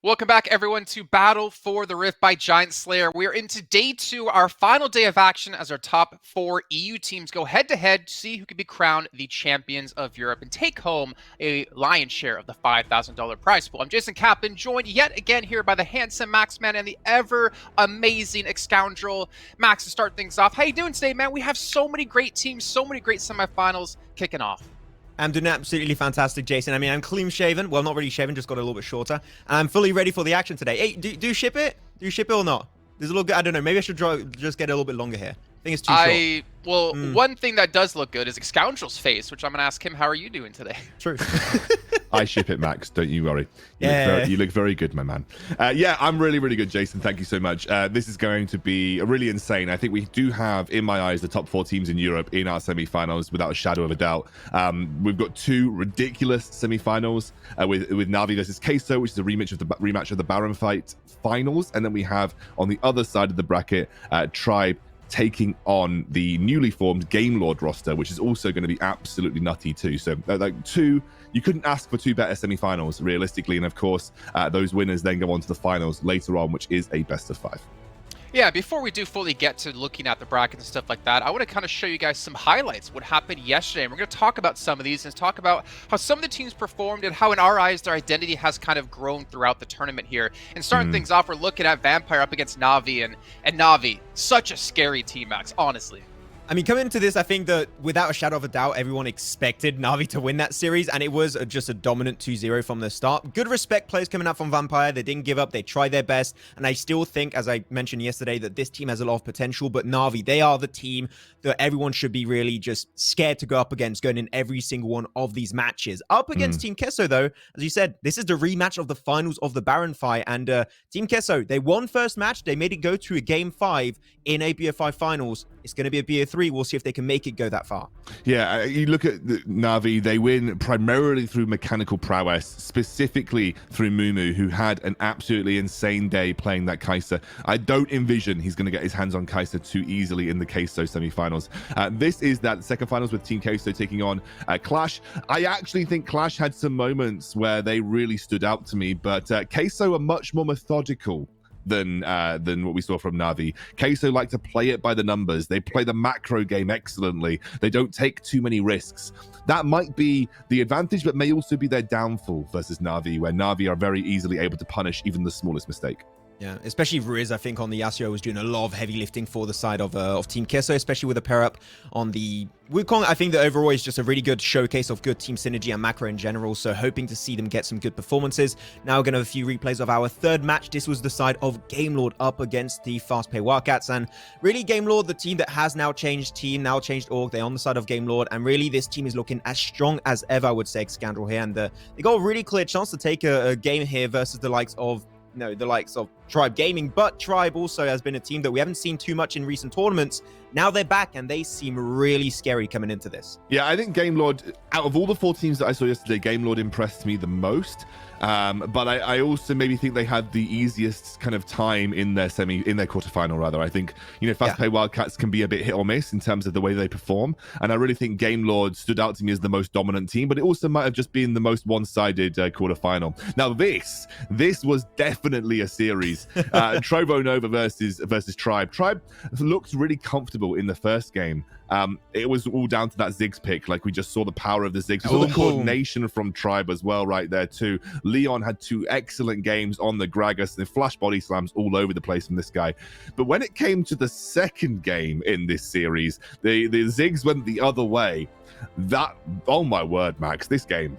Welcome back, everyone, to Battle for the Rift by GiantSlayer. We are into day 2, our final day of action, as our top 4 EU teams go head-to-head to see who can be crowned the champions of Europe and take home a lion's share of the $5,000 prize pool. I'm Jason Kaplan, joined yet again here by the handsome Maxman and the ever-amazing Excoundrel. Max, to start things off, how you doing today, man? We have so many great teams, so many great semifinals kicking off. I'm doing absolutely fantastic, Jason. I mean, I'm clean shaven. Well, not really shaven, just got a little bit shorter. And I'm fully ready for the action today. Hey, do you ship it? Do you ship it or not? There's a little good. I don't know. Maybe I should just get a little bit longer here. I think it's too short. Well, one thing that does look good is Excoundrel's face, which I'm going to ask him, how are you doing today? True. I ship it, Max. Don't you worry. Yeah. You look very good, my man. Yeah, I'm really, really good, Jason. Thank you so much. This is going to be really insane. I think we do have, in my eyes, the top 4 teams in Europe in our semi-finals, without a shadow of a doubt. We've got 2 ridiculous semi-finals with Navi versus Queso, which is a rematch of the Baron fight finals, and then we have on the other side of the bracket, Tribe taking on the newly formed Game Lord roster, which is also going to be absolutely nutty too. So you couldn't ask for 2 better semi-finals realistically, and of course those winners then go on to the finals later on, which is a best of 5. Yeah, before we do fully get to looking at the brackets and stuff like that, I want to kind of show you guys some highlights, what happened yesterday. And we're going to talk about some of these and talk about how some of the teams performed and how, in our eyes, their identity has kind of grown throughout the tournament here. And starting things off, we're looking at Vampire up against Navi, and Navi, such a scary team, Max, honestly. I mean, coming into this, I think that without a shadow of a doubt, everyone expected Navi to win that series, and it was just a dominant 2-0 from the start. Good respect plays coming out from Vampire. They didn't give up. They tried their best, and I still think, as I mentioned yesterday, that this team has a lot of potential, but Navi, they are the team that everyone should be really just scared to go up against, going in every single one of these matches. Up against Team Queso, though, as you said, this is the rematch of the finals of the Baron fight, and Team Queso, they won first match. They made it go to a Game 5 in a BO5 finals. It's going to be a BO3. We'll see if they can make it go that far. Yeah, you look at the Navi, they win primarily through mechanical prowess, specifically through Mumu, who had an absolutely insane day playing that Kai'Sa. I don't envision he's going to get his hands on Kai'Sa too easily in the Queso semi-finals. This is that second finals with Team Queso taking on Clash. I actually think Clash had some moments where they really stood out to me, but Queso are much more methodical than what we saw from Navi. Queso like to play it by the numbers. They play the macro game excellently. They don't take too many risks. That might be the advantage, but may also be their downfall versus Navi, where Navi are very easily able to punish even the smallest mistake. Yeah, especially Riz, I think, on the Yasuo was doing a lot of heavy lifting for the side of Team Queso, especially with the pair up on the Wukong. I think that overall is just a really good showcase of good team synergy and macro in general, so hoping to see them get some good performances. Now we're going to have a few replays of our third match. This was the side of Game Lord up against the Fast Pay Wildcats, and really Game Lord, the team that has now changed team, now changed org, they're on the side of Game Lord, and really this team is looking as strong as ever, I would say, Excoundrel here, and they got a really clear chance to take a game here versus the likes of Tribe Gaming, but Tribe also has been a team that we haven't seen too much in recent tournaments. Now they're back, and they seem really scary coming into this. Yeah, I think Game Lord, out of all the 4 teams that I saw yesterday, Game Lord impressed me the most. But I also maybe think they had the easiest kind of time in their quarterfinal, rather. I think, Fast Pay Wildcats can be a bit hit or miss in terms of the way they perform. And I really think Game Lord stood out to me as the most dominant team, but it also might have just been the most one-sided quarterfinal. Now, this was definitely a series. Trovo Nova versus Tribe. Tribe looked really comfortable in the first game. It was all down to that Ziggs pick. Like, we just saw the power of the Ziggs. We saw the coordination from Tribe as well right there too. Leon had 2 excellent games on the Gragas and flash body slams all over the place from this guy. But when it came to the second game in this series, the Ziggs went the other way. Oh my word, Max, this game.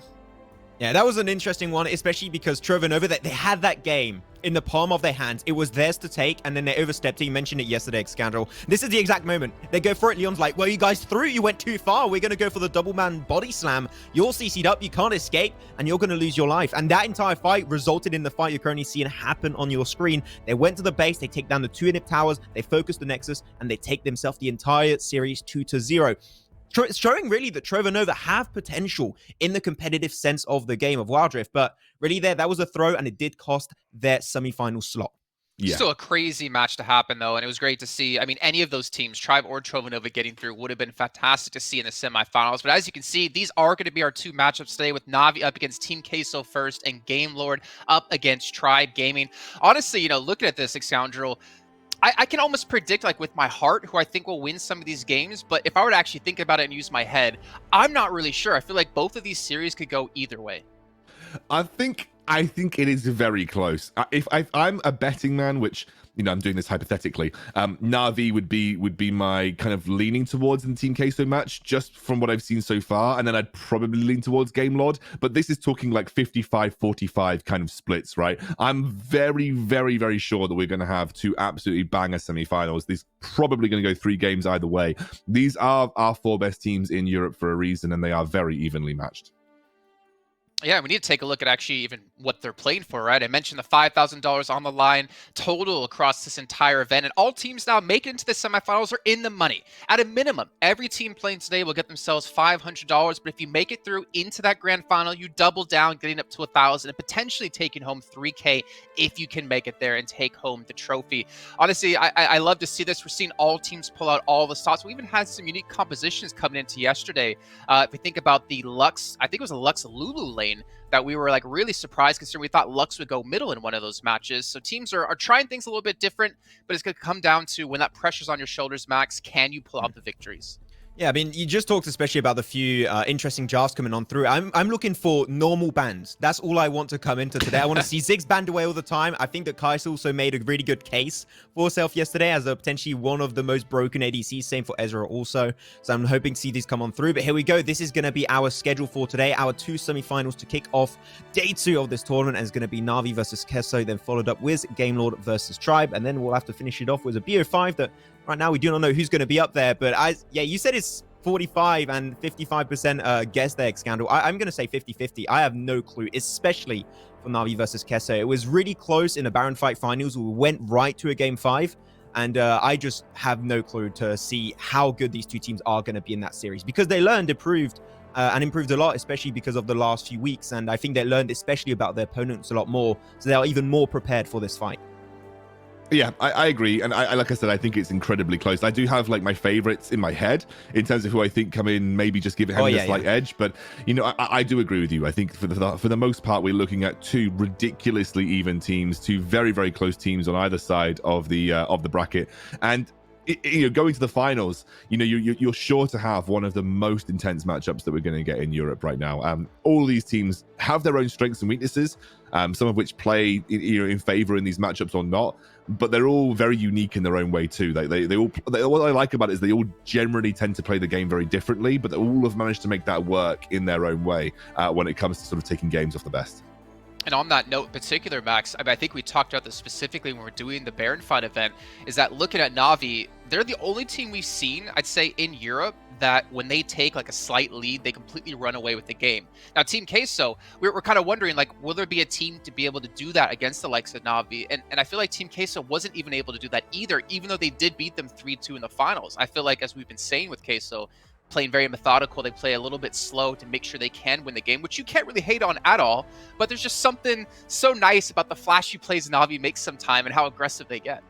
Yeah, that was an interesting one, especially because Trovo Nova, they had that game in the palm of their hands. It was theirs to take, and then they overstepped it. You mentioned it yesterday, Excoundrel. This is the exact moment. They go for it. Leon's like, well, you guys threw. You went too far. We're going to go for the double man body slam. You're CC'd up. You can't escape, and you're going to lose your life. And that entire fight resulted in the fight you're currently seeing happen on your screen. They went to the base. They take down the 2 inhib towers. They focus the Nexus, and they take themselves the entire series 2-0. It's showing really that Trovo Nova have potential in the competitive sense of the game of Wildrift, but really that was a throw, and it did cost their semi-final slot. Yeah. Still a crazy match to happen, though, and it was great to see. I mean, any of those teams, Tribe or Trovanova, getting through would have been fantastic to see in the semifinals. But as you can see, these are going to be our two matchups today, with Navi up against Team Queso first and Game Lord up against Tribe Gaming. Honestly, looking at this, Excoundrel, I can almost predict, like, with my heart, who I think will win some of these games. But if I were to actually think about it and use my head, I'm not really sure. I feel like both of these series could go either way. I think it is very close. If I'm a betting man, which I'm doing this hypothetically, Navi would be my kind of leaning towards in the Team Queso match, just from what I've seen so far, and then I'd probably lean towards Game Lord. But this is talking like 55-45 kind of splits, right? I'm very, very, very sure that we're going to have two absolutely banger semifinals. This probably going to go 3 games either way. These are our 4 best teams in Europe for a reason, and they are very evenly matched. Yeah, we need to take a look at actually even what they're playing for, right? I mentioned the $5,000 on the line total across this entire event, and all teams now making it into the semifinals are in the money. At a minimum, every team playing today will get themselves $500, but if you make it through into that grand final, you double down, getting up to $1,000 and potentially taking home $3K if you can make it there and take home the trophy. Honestly, I love to see this. We're seeing all teams pull out all the stops. We even had some unique compositions coming into yesterday. If we think about the Lux, I think it was a Lux Lulu lane that we were like really surprised, considering we thought Lux would go middle in one of those matches. So teams are trying things a little bit different, but it's going to come down to when that pressure's on your shoulders, Max, can you pull out the victories? Yeah, I mean, you just talked especially about the few interesting drafts coming on through. I'm looking for normal bans. That's all I want to come into today. I want to see Ziggs banned away all the time. I think that Kais also made a really good case for herself yesterday as a potentially one of the most broken ADCs. Same for Ezra also. So I'm hoping to see these come on through. But here we go. This is going to be our schedule for today. Our 2 semifinals to kick off day 2 of this tournament. And it's going to be Navi versus Queso, then followed up with Game Lord versus Tribe. And then we'll have to finish it off with a BO5 that right now we do not know who's going to be up there. But you said it's 45 and 55% guess there, Excoundrel. I'm going to say 50-50. I have no clue, especially for Navi versus Queso. It was really close in the Baron Fight finals. We went right to a game 5, and I just have no clue to see how good these two teams are going to be in that series, because they learned, improved a lot, especially because of the last few weeks. And I think they learned especially about their opponents a lot more, so they are even more prepared for this fight. Yeah, I agree. And I like I said, I think it's incredibly close. I do have like my favorites in my head in terms of who I think come in, maybe just give it a slight edge. But, I do agree with you. I think for the most part, we're looking at 2 ridiculously even teams, 2 very, very close teams on either side of the bracket. And going to the finals, you're sure to have one of the most intense matchups that we're going to get in Europe right now. All these teams have their own strengths and weaknesses, some of which play in favor in these matchups or not, but they're all very unique in their own way too. They all, what I like about it is they all generally tend to play the game very differently, but they all have managed to make that work in their own way when it comes to sort of taking games off the best. And on that note in particular, Max, I think we talked about this specifically when we were doing the Baron Fight event, is that looking at Navi, they're the only team we've seen, I'd say, in Europe that when they take like a slight lead, they completely run away with the game. Now, Team Queso, we're kind of wondering, like, will there be a team to be able to do that against the likes of Navi? And I feel like Team Queso wasn't even able to do that either, even though they did beat them 3-2 in the finals. I feel like, as we've been saying with Queso, playing very methodical, they play a little bit slow to make sure they can win the game, which you can't really hate on at all. But there's just something so nice about the flashy plays Navi makes sometime and how aggressive they get.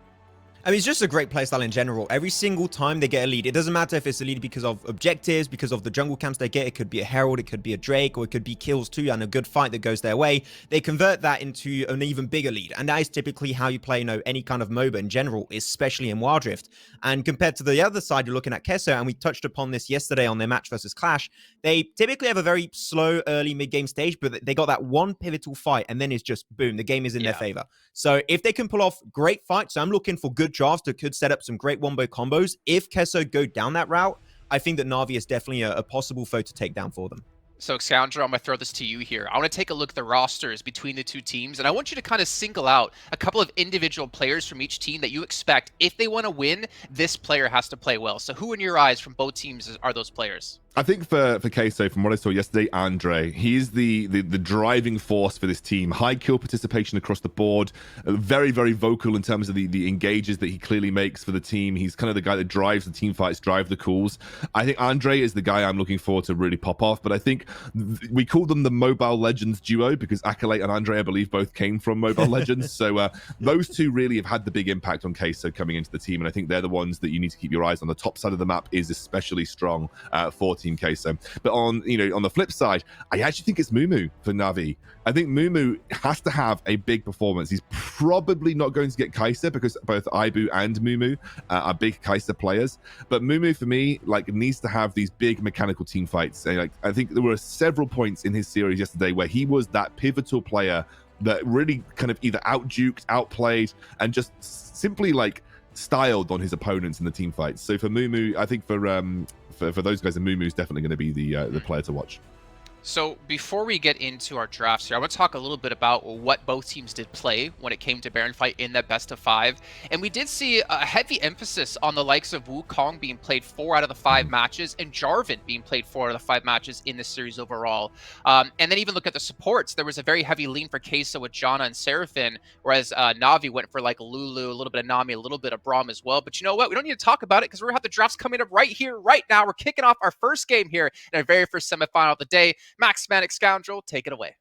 I mean, it's just a great playstyle in general. Every single time they get a lead, it doesn't matter if it's a lead because of objectives, because of the jungle camps they get. It could be a Herald, it could be a Drake, or it could be kills too, and a good fight that goes their way. They convert that into an even bigger lead. And that is typically how you play, any kind of MOBA in general, especially in wildrift. And compared to the other side, you're looking at Queso, and we touched upon this yesterday on their match versus Clash. They typically have a very slow early mid-game stage, but they got that one pivotal fight, and then it's just boom, the game is in their favor. So if they can pull off great fights, so I'm looking for good drafts that could set up some great wombo combos. If Queso go down that route, I think that Navi is definitely a possible foe to take down for them. So, Excoundrel, I'm going to throw this to you here. I want to take a look at the rosters between the two teams, and I want you to kind of single out a couple of individual players from each team that you expect, if they want to win, this player has to play well. So who in your eyes from both teams are those players? I think for Queso, from what I saw yesterday, Andre, he's the driving force for this team. High kill participation across the board. Very, very vocal in terms of the engages that he clearly makes for the team. He's kind of the guy that drives the team fights, drive the calls. I think Andre is the guy I'm looking for to really pop off. But I think we call them the Mobile Legends duo because Acolyte and Andre, I believe, both came from Mobile Legends. So those two really have had the big impact on Queso coming into the team. And I think they're the ones that you need to keep your eyes on. The top side of the map is especially strong for Team Queso. But on the flip side, I actually think it's Mumu for Na'Vi. I think Mumu has to have a big performance. He's probably not going to get Kai'Sa because both Ibu and Mumu are big Kai'Sa players. But Mumu, for me, needs to have these big mechanical team fights. And, I think there were several points in his series yesterday where he was that pivotal player that really kind of either out-duked, outplayed, and just simply styled on his opponents in the team fights. So for Mumu, I think for those guys, Mumu is definitely going to be the player to watch. So before we get into our drafts here, I want to talk a little bit about what both teams did play when it came to Baron fight in that best of 5. And we did see a heavy emphasis on the likes of Wukong being played 4 out of the 5 matches and Jarvan being played 4 out of the 5 matches in the series overall. And then even look at the supports. There was a very heavy lean for Queso with Janna and Seraphine, whereas Na'Vi went for Lulu, a little bit of Nami, a little bit of Braum as well. But you know what? We don't need to talk about it because we're going to have the drafts coming up right here, right now. We're kicking off our first game here in our very first semifinal of the day. Max Man, Excoundrel, take it away.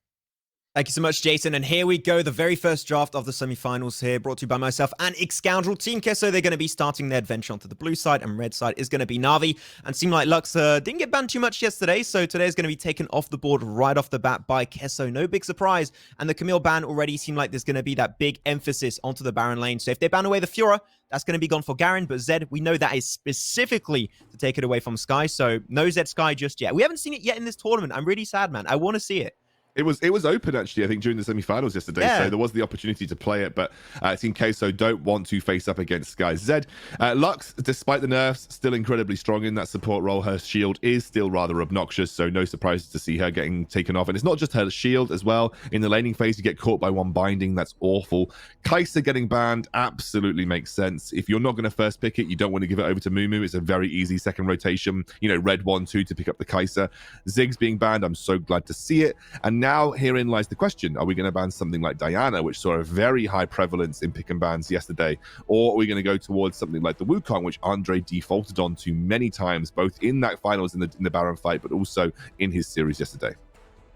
Thank you so much, Jason. And here we go. The very first draft of the semifinals here, brought to you by myself and Excoundrel. Team Queso, they're going to be starting their adventure onto the blue side, and red side is going to be Na'Vi. And seemed like Lux didn't get banned too much yesterday, so today is going to be taken off the board right off the bat by Queso. No big surprise. And the Camille ban already seemed like there's going to be that big emphasis onto the Baron lane. So if they ban away the Fiora, that's going to be gone for Garen. But Zed, we know that is specifically to take it away from Sky. So no Zed Sky just yet. We haven't seen it yet in this tournament. I'm really sad, man. I want to see it. It was open, actually, I think, during the semi-finals yesterday, so there was the opportunity to play it, but Team Queso don't want to face up against Sky. Zed, Lux, despite the nerfs, still incredibly strong in that support role. Her shield is still rather obnoxious, so no surprises to see her getting taken off. And it's not just her shield as well. In the laning phase, you get caught by one binding. That's awful. Kai'Sa getting banned absolutely makes sense. If you're not going to first pick it, you don't want to give it over to Mumu. It's a very easy second rotation, red 1-2 to pick up the Kai'Sa. Ziggs being banned, I'm so glad to see it. And now herein lies the question: are we going to ban something like Diana, which saw a very high prevalence in pick and bans yesterday, or are we going to go towards something like the Wukong, which Andre defaulted on to many times, both in that finals in the Baron fight, but also in his series yesterday?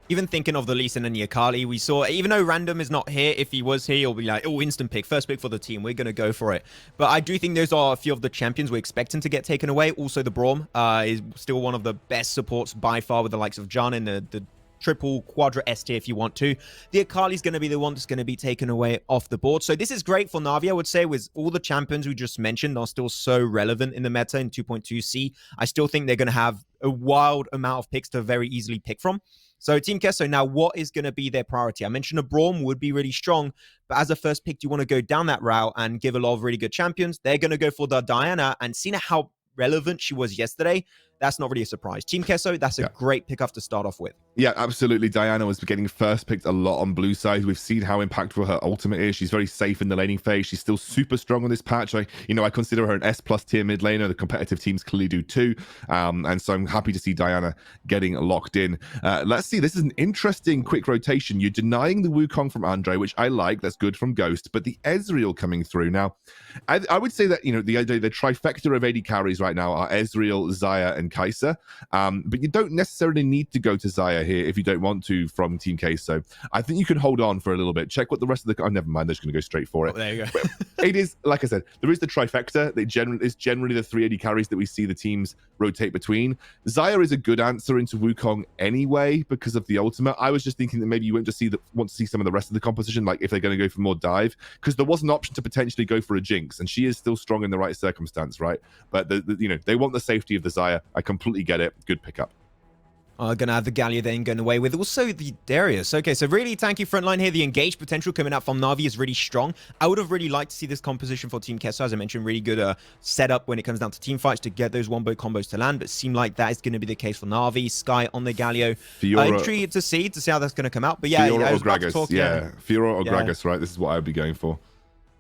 Even thinking of the Lee Sin and the Akali, we saw, even though Random is not here, if he was here, he'll be like, oh, instant pick, first pick for the team. We're going to go for it. But I do think those are a few of the champions we're expecting to get taken away. Also, the Braum is still one of the best supports by far, with the likes of John and the triple, quadra S tier if you want to. The Akali's going to be the one that's going to be taken away off the board. So this is great for Na'Vi, I would say, with all the champions we just mentioned are still so relevant in the meta in 2.2C. I still think they're going to have a wild amount of picks to very easily pick from. So Team Queso, now what is going to be their priority? I mentioned a Braum would be really strong, but as a first pick, you want to go down that route and give a lot of really good champions. They're going to go for the Diana, and seeing how relevant she was yesterday, that's not really a surprise. Team Queso, that's a great pick-up to start off with. Yeah, absolutely. Diana was getting first picked a lot on blue side. We've seen how impactful her ultimate is. She's very safe in the laning phase. She's still super strong on this patch. I consider her an S+ tier mid laner. The competitive teams clearly do too. And so I'm happy to see Diana getting locked in. Let's see. This is an interesting quick rotation. You're denying the Wukong from Andre, which I like. That's good from Ghost. But the Ezreal coming through. Now, I would say that, the trifecta of AD carries right now are Ezreal, Xayah, and Kai'Sa. But you don't necessarily need to go to Xayah here if you don't want to from Team Queso. I think you can hold on for a little bit. Check what the rest of the... Oh, never mind. They're just going to go straight for it. Oh, there you go. It is, like I said, there is the trifecta. It's generally the 3 AD carries that we see the teams rotate between. Xayah is a good answer into Wukong anyway because of the ultimate. I was just thinking that maybe you want to see some of the rest of the composition, like if they're going to go for more dive, because there was an option to potentially go for a Jinx, and she is still strong in the right circumstance, right? But they want the safety of the Xayah. I completely get it. Good pickup. Gonna have the Gallia then going away with also the Darius. Okay, so really tanky front line here. The engage potential coming out from Na'Vi is really strong. I would have really liked to see this composition for Team Queso. As I mentioned, really good setup when it comes down to team fights to get those wombo combos to land, but it seemed like that is going to be the case for Na'Vi. Sky on the Galio. Intrigued to see how that's going to come out. But yeah, Fiora or Gragas. Fiora or Gragas, right? This is what I would be going for.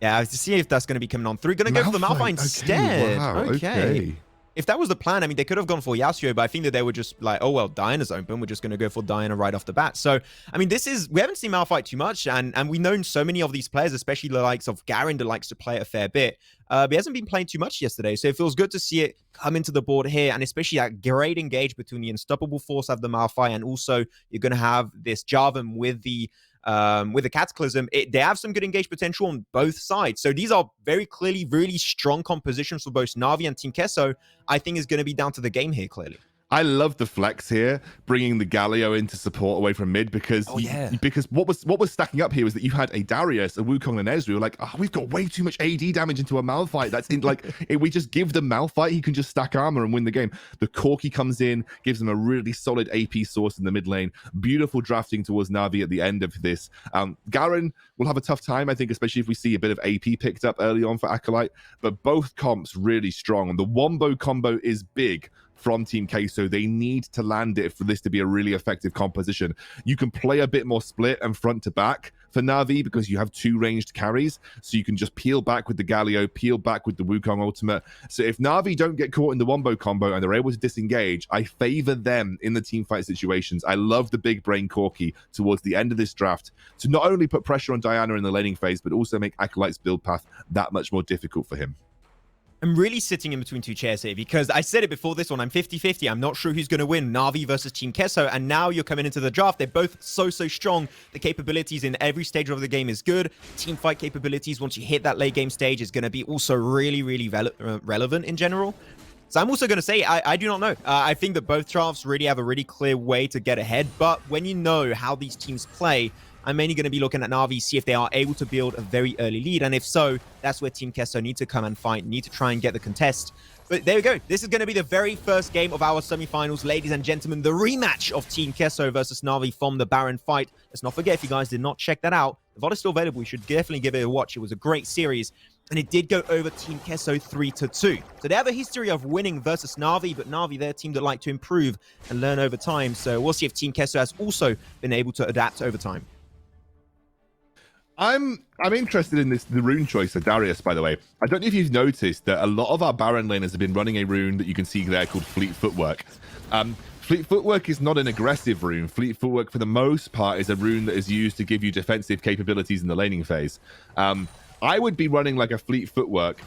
Yeah, to see if that's going to be coming on through. Going to go for the Malphite instead. Wow, okay. if that was the plan, I mean, they could have gone for Yasuo, but I think that they were just like, oh, well, Diana's open. We're just going to go for Diana right off the bat. So, I mean, we haven't seen Malphite too much, and we've known so many of these players, especially the likes of Garen, that likes to play it a fair bit. But he hasn't been playing too much yesterday, so it feels good to see it come into the board here, and especially that great engage between the Unstoppable Force of the Malphite, and also you're going to have this Jarvan with the Cataclysm. They have some good engage potential on both sides. So these are very clearly really strong compositions for both Na'Vi and Team Queso. I think is going to be down to the game here, clearly. I love the flex here, bringing the Galio into support away from mid, because because what was stacking up here was that you had a Darius, a Wukong, and Ezreal. Like, oh, we've got way too much AD damage into a Malphite. That's in, like, if we just give them Malphite, he can just stack armor and win the game. The Corki comes in, gives them a really solid AP source in the mid lane. Beautiful drafting towards Na'Vi at the end of this. Garen will have a tough time, I think, especially if we see a bit of AP picked up early on for Acolyte. But both comps really strong, and the Wombo combo is big from Team Queso. They need to land it for this to be a really effective composition. You can play a bit more split and front to back for Na'Vi because you have two ranged carries, so you can just peel back with the Galio, peel back with the Wukong ultimate. So if Na'Vi don't get caught in the Wombo combo and they're able to disengage, I favor them in the team fight situations. I love the big brain Corki towards the end of this draft to not only put pressure on Diana in the laning phase, but also make Acolyte's build path that much more difficult for him. I'm really sitting in between two chairs here because I said it before this one. I'm 50-50. I'm not sure who's going to win, Na'Vi versus Team Queso. And now you're coming into the draft. They're both so strong. The capabilities in every stage of the game is good. Team fight capabilities, once you hit that late game stage, is going to be also really relevant in general. So I'm also going to say, I do not know. I think that both drafts really have a really clear way to get ahead. But when you know how these teams play, I'm mainly going to be looking at Na'Vi, see if they are able to build a very early lead. And if so, that's where Team Queso need to come and fight, need to try and get the contest. But there we go. This is going to be the very first game of our semifinals, ladies and gentlemen. The rematch of Team Queso versus Na'Vi from the Baron fight. Let's not forget, if you guys did not check that out, the VOD is still available. You should definitely give it a watch. It was a great series. And it did go over Team Queso 3-2. So they have a history of winning versus Na'Vi, but Na'Vi, they're a team that like to improve and learn over time. So we'll see if Team Queso has also been able to adapt over time. I'm interested in the rune choice of Darius, by the way. I don't know if you've noticed that a lot of our Baron laners have been running a rune that you can see there called Fleet Footwork. Fleet Footwork is not an aggressive rune. Fleet Footwork, for the most part, is a rune that is used to give you defensive capabilities in the laning phase. I would be running like a Fleet Footwork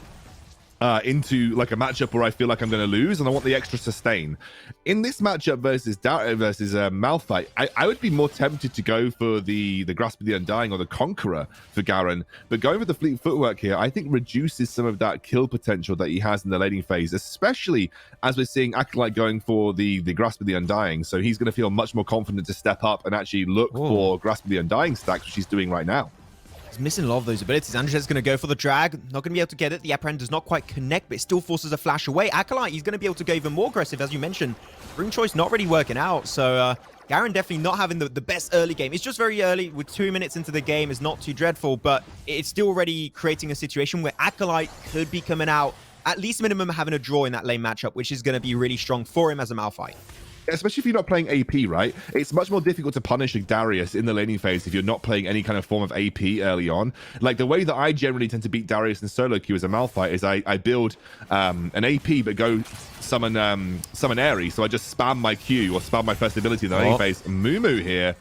into like a matchup where I feel like I'm going to lose and I want the extra sustain. In this matchup versus Malphite, I would be more tempted to go for the Grasp of the Undying or the Conqueror for Garen, but going with the Fleet Footwork here, I think reduces some of that kill potential that he has in the laning phase, especially as we're seeing Acolyte going for the Grasp of the Undying, so he's going to feel much more confident to step up and actually look for Grasp of the Undying stacks, which he's doing right now. He's missing a lot of those abilities. Andres is going to go for the drag. Not going to be able to get it. The Apprehend does not quite connect, but it still forces a flash away. Acolyte, he's going to be able to go even more aggressive, as you mentioned. Rune choice not really working out, so Garen definitely not having the best early game. It's just very early. With 2 minutes into the game is not too dreadful, but it's still already creating a situation where Acolyte could be coming out, at least minimum having a draw in that lane matchup, which is going to be really strong for him as a Malphite. Especially if you're not playing AP, right? It's much more difficult to punish a Darius in the laning phase if you're not playing any kind of form of AP early on. Like, the way that I generally tend to beat Darius in solo queue as a Malphite is I build an AP but go summon Aerie, so I just spam my Q or spam my first ability in the laning phase. Mumu here.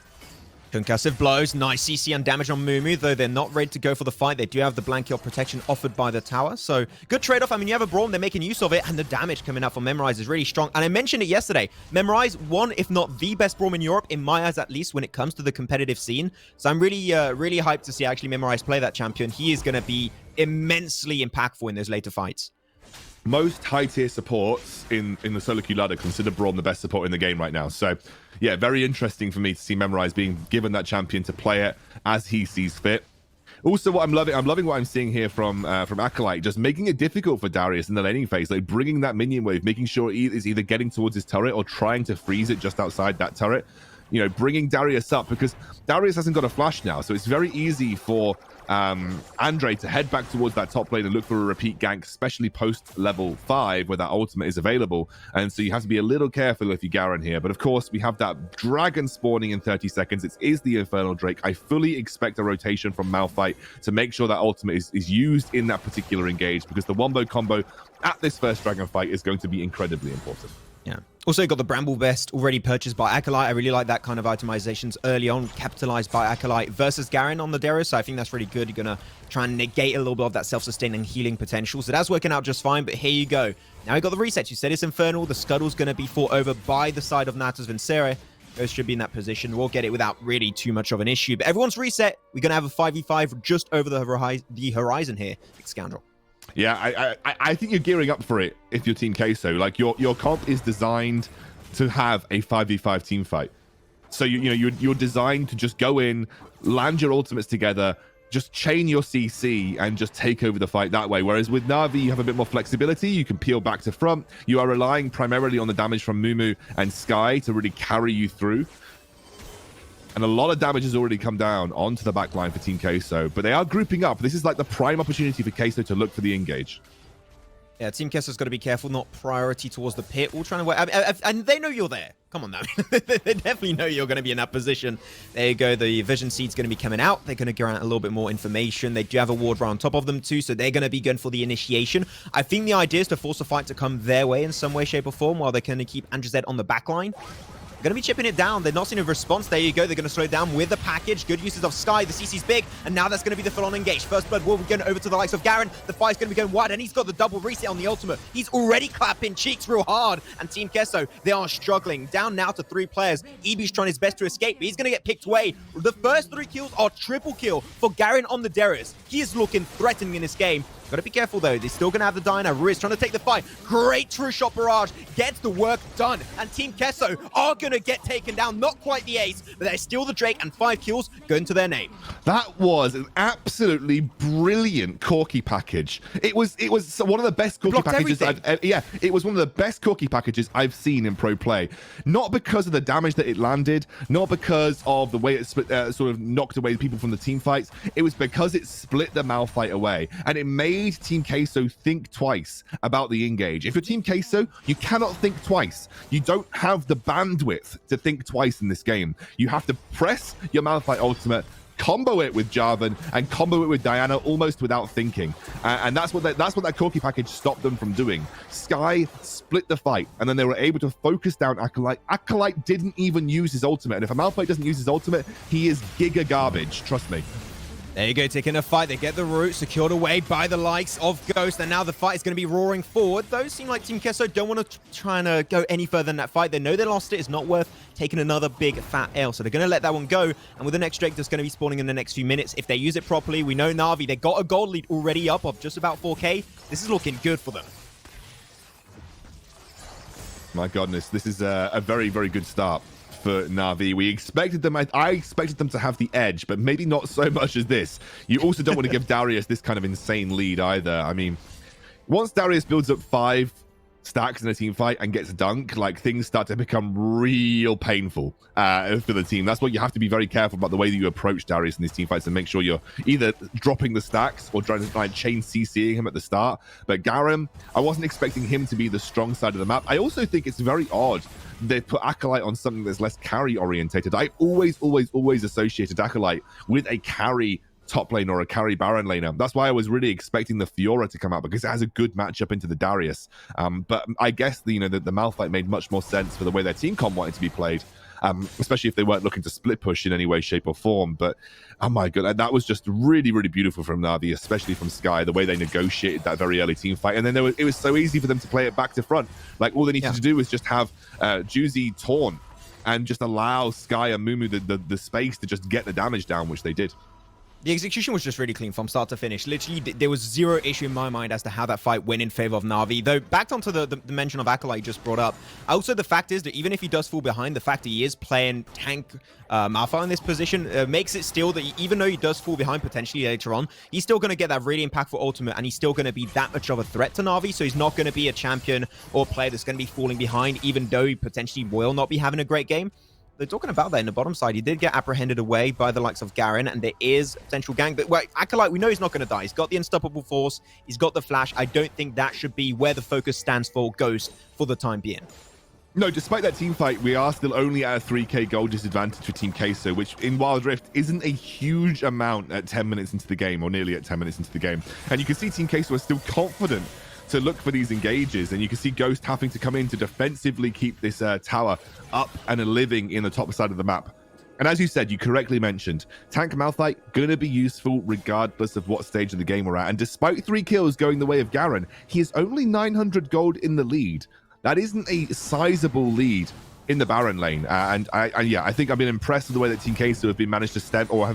Concussive blows, nice CC and damage on Mumu, though they're not ready to go for the fight. They do have the blanket of protection offered by the tower, so good trade-off. I mean, you have a Braum, they're making use of it, and the damage coming out from Memorize is really strong. And I mentioned it yesterday, Memorize, one, if not the best Braum in Europe, in my eyes at least, when it comes to the competitive scene. So I'm really hyped to see actually Memorize play that champion. He is going to be immensely impactful in those later fights. Most high-tier supports in the solo queue ladder consider Braum the best support in the game right now. So, yeah, very interesting for me to see Memorize being given that champion to play it as he sees fit. Also, what I'm loving what I'm seeing here from Acolyte, just making it difficult for Darius in the laning phase, like bringing that minion wave, making sure he is either getting towards his turret or trying to freeze it just outside that turret. you know, bringing Darius up, because Darius hasn't got a flash now, so it's very easy for Andre to head back towards that top lane and look for a repeat gank, especially post level 5 where that ultimate is available. And so you have to be a little careful if you Garen here. But of course, we have that dragon spawning in 30 seconds. It is the Infernal Drake. I fully expect a rotation from Malphite to make sure that ultimate is used in that particular engage, because the wombo combo at this first dragon fight is going to be incredibly important. Yeah. Also got the Bramble Vest already purchased by Acolyte. I really like that kind of itemizations early on, capitalized by Acolyte versus Garen on the Darius. So I think that's really good. You're going to try and negate a little bit of that self-sustaining healing potential. So that's working out just fine, but here you go. Now we got the resets. You said it's Infernal. The Scuttle's going to be fought over by the side of Natus Vincere. Ghost should be in that position. We'll get it without really too much of an issue. But everyone's reset. We're going to have a 5v5 just over the horizon here. Excoundrel. Yeah, I think you're gearing up for it if you're Team Queso. Like, your comp is designed to have a 5v5 team fight. So you're designed to just go in, land your ultimates together, just chain your CC and just take over the fight that way. Whereas with Na'Vi, you have a bit more flexibility. You can peel back to front. You are relying primarily on the damage from Mumu and Sky to really carry you through. And a lot of damage has already come down onto the back line for Team Queso, but they are grouping up. This is like the prime opportunity for Queso to look for the engage. Yeah, Team Queso's got to be careful, not priority towards the pit. All trying to work, and they know you're there. Come on now. They definitely know you're going to be in that position. There you go. The Vision Seed's going to be coming out. They're going to grant a little bit more information. They do have a ward right on top of them too, so they're going to be going for the initiation. I think the idea is to force a fight to come their way in some way, shape, or form, while they're going to keep Andrezed on the back line. Going to be chipping it down. They're not seeing a response. There you go. They're going to slow it down with the package. Good uses of Sky. The CC's big. And now that's going to be the full-on engage. First blood will be going over to the likes of Garen. The fight's going to be going wide. And he's got the double reset on the ultimate. He's already clapping cheeks real hard. And Team Queso, they are struggling. Down now to 3 players. EB's trying his best to escape, but he's going to get picked away. The first 3 kills are triple kill for Garen on the Darius. He is looking threatening in this game. Got to be careful, though. They're still going to have the Diana. Riz trying to take the fight. Great true shot barrage. Gets the work done. And Team Queso are going to get taken down. Not quite the ace, but they're still the Drake, and 5 kills going to their name. That was an absolutely brilliant Corki package. It was one of the best Corki packages it was one of the best Corki packages I've seen in pro play. Not because of the damage that it landed, not because of the way it split, sort of knocked away people from the team fights. It was because it split the Malphite away, and it made Team Queso think twice about the engage. If you're Team Queso, you cannot think twice. You don't have the bandwidth to think twice in this game. You have to press your Malphite ultimate, combo it with Jarvan, and combo it with Diana almost without thinking. And that's what that Corki package stopped them from doing. Sky split the fight, and then they were able to focus down Acolyte. Acolyte didn't even use his ultimate, and if a Malphite doesn't use his ultimate, he is giga garbage, trust me. There you go, taking a fight. They get the root secured away by the likes of Ghost, and now the fight is going to be roaring forward. Those seem like Team Queso don't want to try and go any further in that fight. They know they lost it. It's not worth taking another big fat L, so they're going to let that one go. And with the next Drake that's going to be spawning in the next few minutes, if they use it properly, we know Na'Vi, they got a gold lead already up of just about 4K. This is looking good for them. My goodness, this is a very, very good start for Na'Vi. We expected them, I expected them to have the edge, but maybe not so much as this. You also don't want to give Darius this kind of insane lead either. I mean, once Darius builds up 5 stacks in a team fight and gets a dunk, like, things start to become real painful for the team. That's why you have to be very careful about the way that you approach Darius in these team fights and make sure you're either dropping the stacks or trying to chain CCing him at the start. But Garen, I wasn't expecting him to be the strong side of the map. I also think it's very odd they put Acolyte on something that's less carry orientated. I always associated Acolyte with a carry top lane or a carry Baron laner. That's why I was really expecting the Fiora to come out, because it has a good matchup into the Darius. But I guess the Malphite made much more sense for the way their team comp wanted to be played. Especially if they weren't looking to split push in any way, shape, or form. But oh my god, that was just really, really beautiful from Na'Vi, especially from Sky, the way they negotiated that very early team fight. And then it was so easy for them to play it back to front. Like, all they needed to do was just have Juicy taunt and just allow Sky and Mumu the space to just get the damage down, which they did. The execution was just really clean from start to finish. Literally, there was zero issue in my mind as to how that fight went in favor of Na'Vi. Though, back onto the mention of Acolyte you just brought up. Also, the fact is that even if he does fall behind, the fact that he is playing tank Malphite in this position makes it still that even though he does fall behind potentially later on, he's still going to get that really impactful ultimate, and he's still going to be that much of a threat to Na'Vi. So he's not going to be a champion or player that's going to be falling behind, even though he potentially will not be having a great game. they're talking about that in the bottom side. He did get apprehended away by the likes of Garen, and there is potential gank. But well, Acolyte, we know he's not going to die. He's got the unstoppable force. He's got the flash. I don't think that should be where the focus stands for Ghost for the time being. No, despite that team fight, we are still only at a 3k gold disadvantage for Team Queso, which in Wild Rift isn't a huge amount at 10 minutes into the game, or nearly at 10 minutes into the game. And you can see Team Queso are still confident to look for these engages, and you can see Ghost having to come in to defensively keep this tower up and living in the top side of the map. And as you said, you correctly mentioned, Tank Malphite gonna be useful regardless of what stage of the game we're at. And despite 3 kills going the way of Garen, he is only 900 gold in the lead. That isn't a sizable lead in the Baron lane. And I think I've been impressed with the way that Team Queso have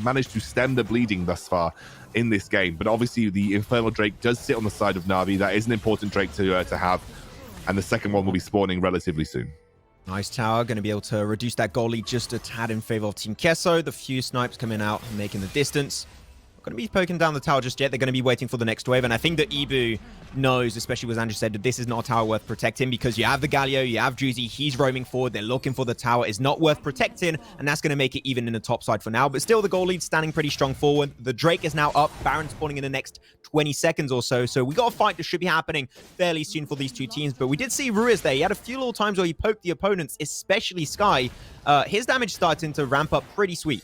managed to stem the bleeding thus far in this game. But obviously the Infernal Drake does sit on the side of Na'Vi. That is an important Drake to have. And the second one will be spawning relatively soon. Nice tower, going to be able to reduce that goal lead just a tad in favor of Team Queso. The few snipes coming out and making the distance. Not going to be poking down the tower just yet. They're going to be waiting for the next wave. And I think that Ibu knows, especially as Andrew said, that this is not a tower worth protecting, because you have the Galio, you have Juicy, he's roaming forward, they're looking for the tower. It's not worth protecting, and that's going to make it even in the top side for now. But still, the goal lead standing pretty strong forward. The Drake is now up, Baron spawning in the next 20 seconds or so. So we got a fight that should be happening fairly soon for these two teams. But we did see Ruiz there. He had a few little times where he poked the opponents, especially Sky. His damage starting to ramp up pretty sweet.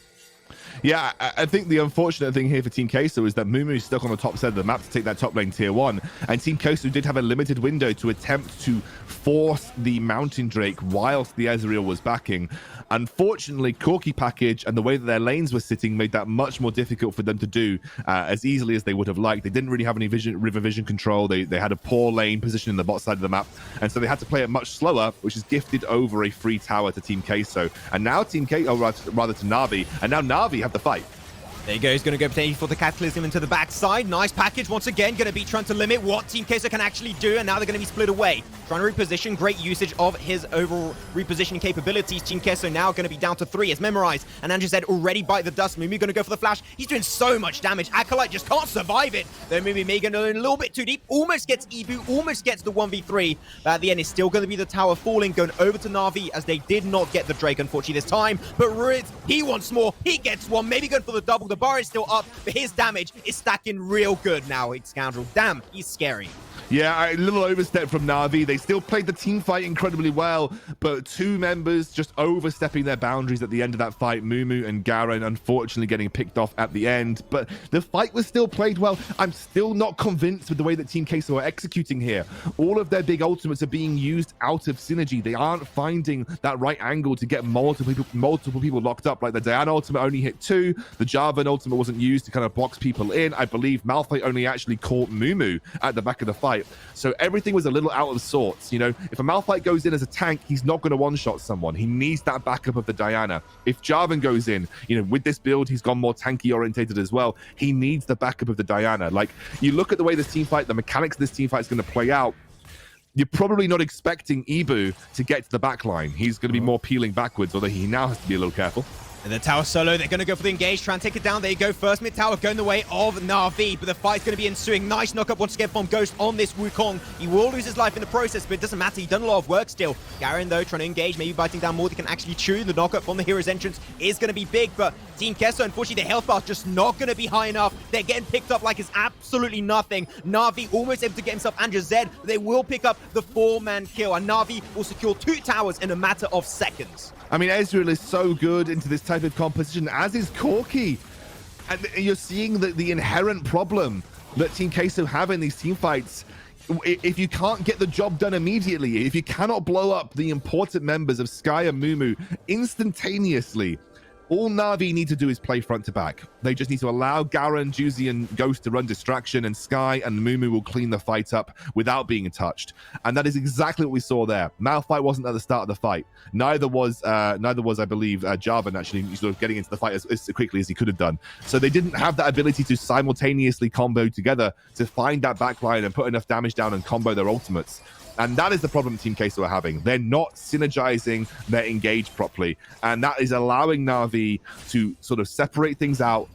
Yeah, I think the unfortunate thing here for Team Queso is that Mumu is stuck on the top side of the map to take that top lane tier 1. And Team Queso did have a limited window to attempt to force the Mountain Drake whilst the Ezreal was backing. Unfortunately, Corki package and the way that their lanes were sitting made that much more difficult for them to do as easily as they would have liked. They didn't really have any river vision control. They had a poor lane position in the bot side of the map. And so they had to play it much slower, which is gifted over a free tower to Team Queso. And now Team Queso, rather to Na'Vi, and now Na'Vi have the fight. There he goes, going to go potentially for the Cataclysm into the backside. Nice package once again, going to be trying to limit what Team Queso can actually do, and now they're going to be split away. Trying to reposition, great usage of his overall repositioning capabilities. Team Queso now going to be down to 3 as Memorized, and Andrew said already bite the dust. Mumu going to go for the flash. He's doing so much damage. Acolyte just can't survive it. Though Mumu may go a little bit too deep, almost gets Ibu, almost gets the 1v3. But at the end, it's still going to be the tower falling, going over to Na'Vi, as they did not get the Drake, unfortunately, this time. But Ruiz, he wants more. He gets one, maybe going for the double. The bar is still up, but his damage is stacking real good now. Excoundrel, damn, he's scary. Yeah, a little overstep from Na'Vi. They still played the team fight incredibly well, but 2 members just overstepping their boundaries at the end of that fight. Mumu and Garen, unfortunately, getting picked off at the end, but the fight was still played well. I'm still not convinced with the way that Team Queso are executing here. All of their big ultimates are being used out of synergy. They aren't finding that right angle to get multiple people locked up. Like the Diana ultimate only hit 2. The Jarvan ultimate wasn't used to kind of box people in. I believe Malphite only actually caught Mumu at the back of the fight. So everything was a little out of sorts. You know, if a Malphite goes in as a tank, he's not going to one-shot someone. He needs that backup of the Diana. If Jarvan goes in, you know, with this build, he's gone more tanky orientated as well. He needs the backup of the Diana. Like, you look at the way this team fight, the mechanics of this team fight is going to play out. You're probably not expecting Ibu to get to the back line. He's going to be more peeling backwards, although he now has to be a little careful. And the tower solo, they're going to go for the engage, try and take it down. There you go, first mid tower going the way of Na'Vi, but the fight's going to be ensuing. Nice knockup once again from Ghost on this Wukong. He will lose his life in the process, but it doesn't matter. He's done a lot of work still. Garen, though, trying to engage, maybe biting down more. They can actually chew. The knockup from the hero's entrance is going to be big, but Team Queso, unfortunately, the health bar's just not going to be high enough. They're getting picked up like it's absolutely nothing. Na'Vi almost able to get himself and Zed. They will pick up the 4-man kill, and Na'Vi will secure 2 towers in a matter of seconds. I mean, Ezreal is so good into this type of composition, as is Corki. And you're seeing the inherent problem that Team Queso have in these team fights. If you can't get the job done immediately, if you cannot blow up the important members of Sky and Mumu instantaneously, all Na'Vi need to do is play front to back. They just need to allow Garen, Juicy, and Ghost to run distraction, and Sky and Mumu will clean the fight up without being touched. And that is exactly what we saw there. Malphite wasn't at the start of the fight. Neither was I believe, Jarvan actually sort of getting into the fight as quickly as he could have done. So they didn't have that ability to simultaneously combo together to find that backline and put enough damage down and combo their ultimates. And that is the problem Team Queso are having. They're not synergizing their engage properly. And that is allowing Na'Vi to sort of separate things out,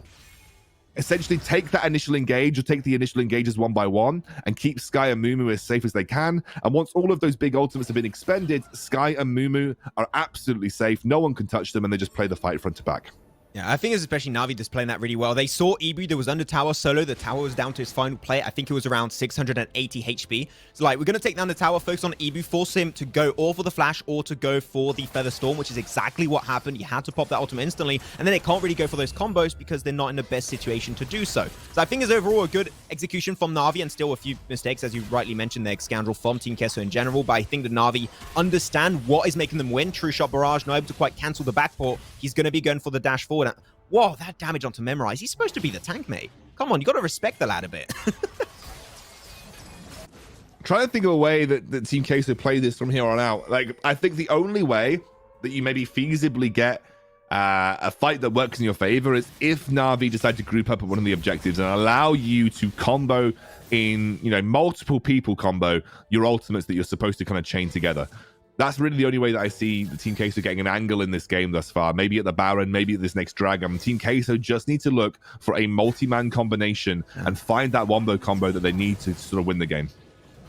essentially take that initial engage or take the initial engages one by one and keep Skye and Mumu as safe as they can. And once all of those big ultimates have been expended, Skye and Mumu are absolutely safe. No one can touch them, and they just play the fight front to back. Yeah, I think it's especially Na'Vi just playing that really well. They saw Ibu that was under tower solo. The tower was down to his final play. I think it was around 680 HP. So, like, we're going to take down the tower, focus on Ibu, force him to go or for the flash or to go for the Feather Storm, which is exactly what happened. He had to pop that ultimate instantly, and then they can't really go for those combos because they're not in the best situation to do so. So I think it's overall a good execution from Na'Vi, and still a few mistakes, as you rightly mentioned, the Excoundrel from Team Queso in general. But I think the Na'Vi understand what is making them win. True Shot Barrage, not able to quite cancel the backport. He's going to be going for the dash forward. Whoa, that damage onto Memorize. He's supposed to be the tank, mate. Come on, you got to respect the lad a bit. Trying to think of a way that Team Queso play this from here on out. Like, I think the only way that you maybe feasibly get a fight that works in your favor is if Na'Vi decide to group up at one of the objectives and allow you to combo in, you know, multiple people combo your ultimates that you're supposed to kind of chain together. That's really the only way that I see the Team Queso getting an angle in this game thus far. Maybe at the Baron, maybe at this next Dragon. Team Queso just need to look for a multi-man combination and find that wombo combo that they need to sort of win the game.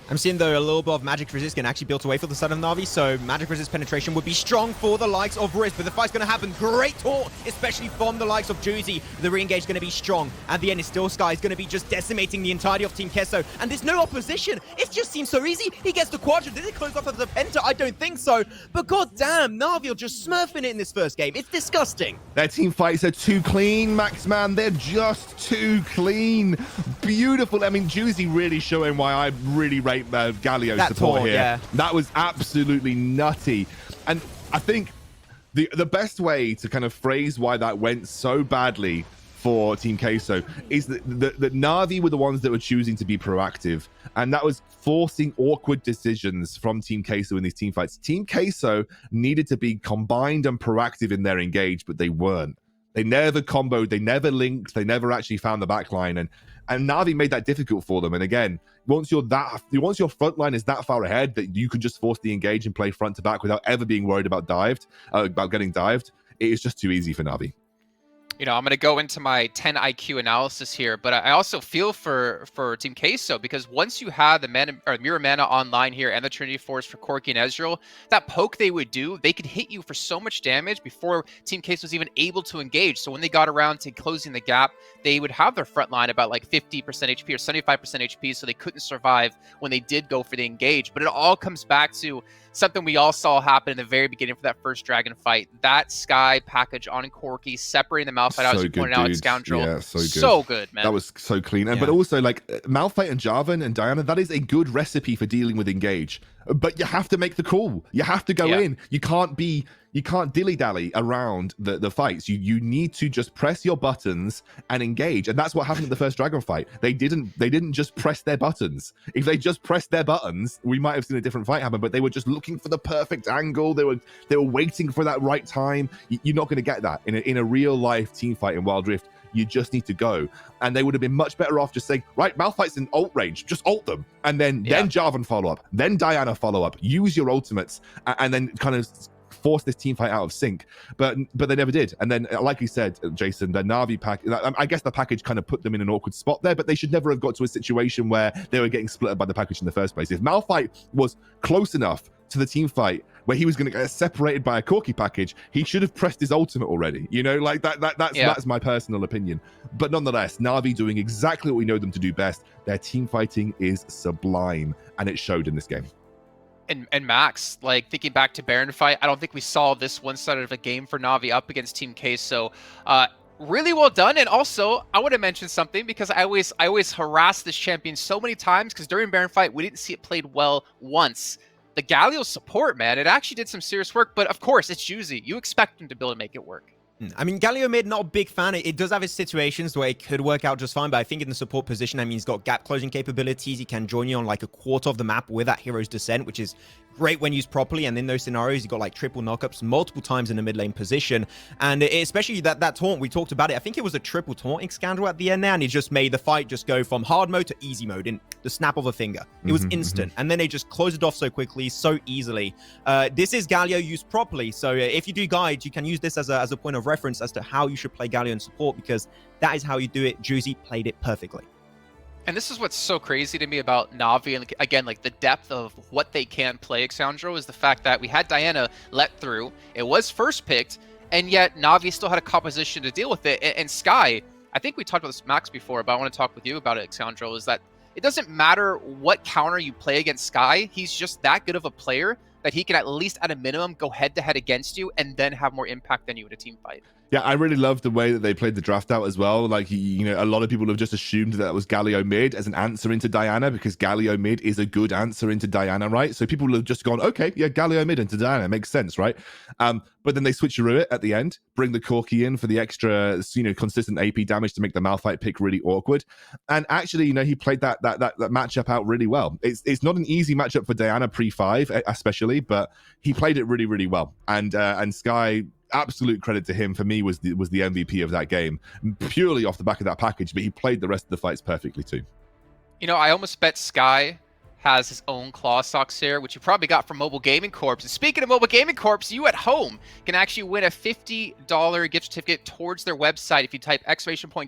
I'm seeing, though, a little bit of magic resist can actually built away for the side of Na'Vi, so magic resist penetration would be strong for the likes of Risk, but the fight's going to happen. Great taunt, especially from the likes of Juicy. The re-engage is going to be strong. At the end, it's still Skye is going to be just decimating the entirety of Team Queso, and there's no opposition. It just seems so easy. He gets the quadrant. Did it close off of the penta? I don't think so, but goddamn, Na'Vi are just smurfing it in this first game. It's disgusting. Their team fights are too clean, Max, man. They're just too clean. Beautiful. I mean, Juicy really showing why I really rate Galio's support here. Yeah. That was absolutely nutty. And I think the best way to kind of phrase why that went so badly for Team Queso is that Na'Vi were the ones that were choosing to be proactive, and that was forcing awkward decisions from Team Queso in these team fights. Team Queso needed to be combined and proactive in their engage, but they weren't. They never comboed, they never linked, they never actually found the backline, and Na'Vi made that difficult for them. And again, once your front line is that far ahead that you can just force the engage and play front to back without ever being worried about getting dived, it is just too easy for Na'Vi. You know, I'm going to go into my 10 IQ analysis here, but I also feel for Team Queso, because once you have the mana, or Mirror Mana online here and the Trinity Force for Corki and Ezreal, that poke they would do, they could hit you for so much damage before Team Queso was even able to engage. So when they got around to closing the gap, they would have their front line about like 50% HP or 75% HP, so they couldn't survive when they did go for the engage. But it all comes back to something we all saw happen in the very beginning for that first Dragon fight. That Skye package on Corki, separating the Malphite out, as you pointed out, Excoundrel. Yeah, so good. So good, man. That was so clean. And, but also, like, Malphite and Jarvan and Diana, that is a good recipe for dealing with engage. But you have to make the call. You have to go in. You can't dilly-dally around the fights. You need to just press your buttons and engage. And that's what happened in the first Dragon fight. They didn't just press their buttons. If they just pressed their buttons, we might have seen a different fight happen, but they were just looking for the perfect angle. They were waiting for that right time. You're not going to get that in a real life team fight in Wild Rift. You just need to go. And they would have been much better off just saying, right, Malphite's in ult range, just ult them. And then Jarvan follow up, then Diana follow up, use your ultimates, and then kind of force this team fight out of sync. But they never did. And then, like you said, Jason, the Na'Vi pack, I guess the package kind of put them in an awkward spot there, but they should never have got to a situation where they were getting split by the package in the first place. If Malphite was close enough to the team fight where he was going to get separated by a Corki package, he should have pressed his ultimate already. You know, like that's my personal opinion. But nonetheless, Na'Vi doing exactly what we know them to do best. Their team fighting is sublime, and it showed in this game. And Max, like, thinking back to Baron fight, I don't think we saw this one-sided of a game for Na'Vi up against Team Queso. Really well done. And also, I want to mention something, because I always harass this champion so many times, because during Baron fight, we didn't see it played well once. The Galio support, man, it actually did some serious work, but of course, it's Juicy. You expect him to be able to make it work. I mean, Galio mid, not a big fan. It does have its situations where it could work out just fine, but I think in the support position, I mean, he's got gap closing capabilities. He can join you on like a quarter of the map with that Hero's Descent, which is great when used properly, and in those scenarios, you got like triple knockups multiple times in the mid lane position, and especially that taunt, we talked about it. I think it was a triple taunt Excoundrel at the end there, and he just made the fight just go from hard mode to easy mode in the snap of a finger. It was instant, and then they just closed it off so quickly, so easily. This is Galio used properly, so if you do guides, you can use this as a point of reference as to how you should play Galio in support, because that is how you do it. Juicy played it perfectly. And this is what's so crazy to me about Na'Vi, and again, like the depth of what they can play Excoundrel, is the fact that we had Diana let through. It was first picked, and yet Na'Vi still had a composition to deal with it. And Sky, I think we talked about this Max before, but I want to talk with you about it, Excoundrel, is that it doesn't matter what counter you play against Sky. He's just that good of a player that he can at least at a minimum go head-to-head against you and then have more impact than you in a team fight. Yeah, I really love the way that they played the draft out as well. Like, a lot of people have just assumed that was Galio mid as an answer into Diana, because Galio mid is a good answer into Diana, right? So people have just gone, okay, yeah, Galio mid into Diana makes sense, right? But then they switcheroo it at the end, bring the Corki in for the extra, consistent AP damage to make the Malphite pick really awkward. And actually, he played that matchup out really well. It's not an easy matchup for Diana pre-5, especially, but he played it really, really well. And Sky, absolute credit to him, for me, was the MVP of that game, purely off the back of that package, but he played the rest of the fights perfectly too. I almost bet Sky has his own claw socks here, which you probably got from Mobile Gaming Corp. And speaking of Mobile Gaming Corp, you at home can actually win a $50 gift certificate towards their website if you type !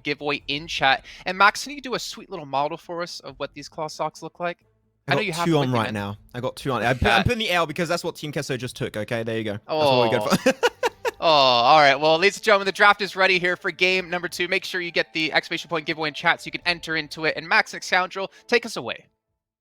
giveaway in chat. And Max, can you do a sweet little model for us of what these claw socks look like? I know you have two on right now. I got two on. I'm putting the L because that's what Team Queso just took. Okay, there you go. That's what we're good for. Oh, all right. Well, ladies and gentlemen, the draft is ready here for game number 2. Make sure you get the ! giveaway in chat so you can enter into it. And Max and Excoundrel, take us away.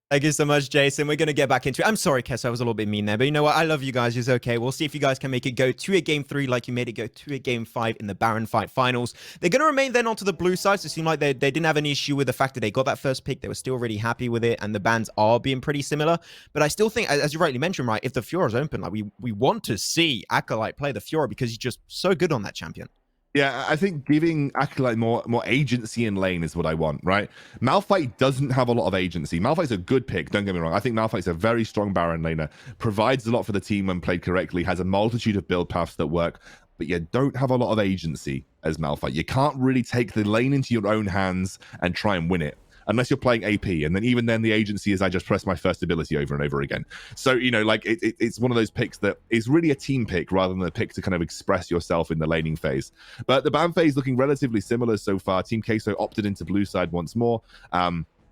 Thank you so much, Jason. We're going to get back into it. I'm sorry, Queso, I was a little bit mean there, but you know what? I love you guys. It's okay. We'll see if you guys can make it go to a game 3 like you made it go to a game 5 in the Baron fight finals. They're going to remain then onto the blue side, so it seemed like they didn't have any issue with the fact that they got that first pick. They were still really happy with it, and the bans are being pretty similar. But I still think, as you rightly mentioned, right, if the Fiora's open, like we want to see Acolyte play the Fiora because he's just so good on that champion. Yeah, I think giving Acolyte more agency in lane is what I want, right? Malphite doesn't have a lot of agency. Malphite's a good pick, don't get me wrong. I think Malphite's a very strong Baron laner, provides a lot for the team when played correctly, has a multitude of build paths that work, but you don't have a lot of agency as Malphite. You can't really take the lane into your own hands and try and win it, unless you're playing AP. And then even then the agency is I just press my first ability over and over again. So, it's one of those picks that is really a team pick rather than a pick to kind of express yourself in the laning phase. But the ban phase looking relatively similar so far. Team Queso opted into blue side once more.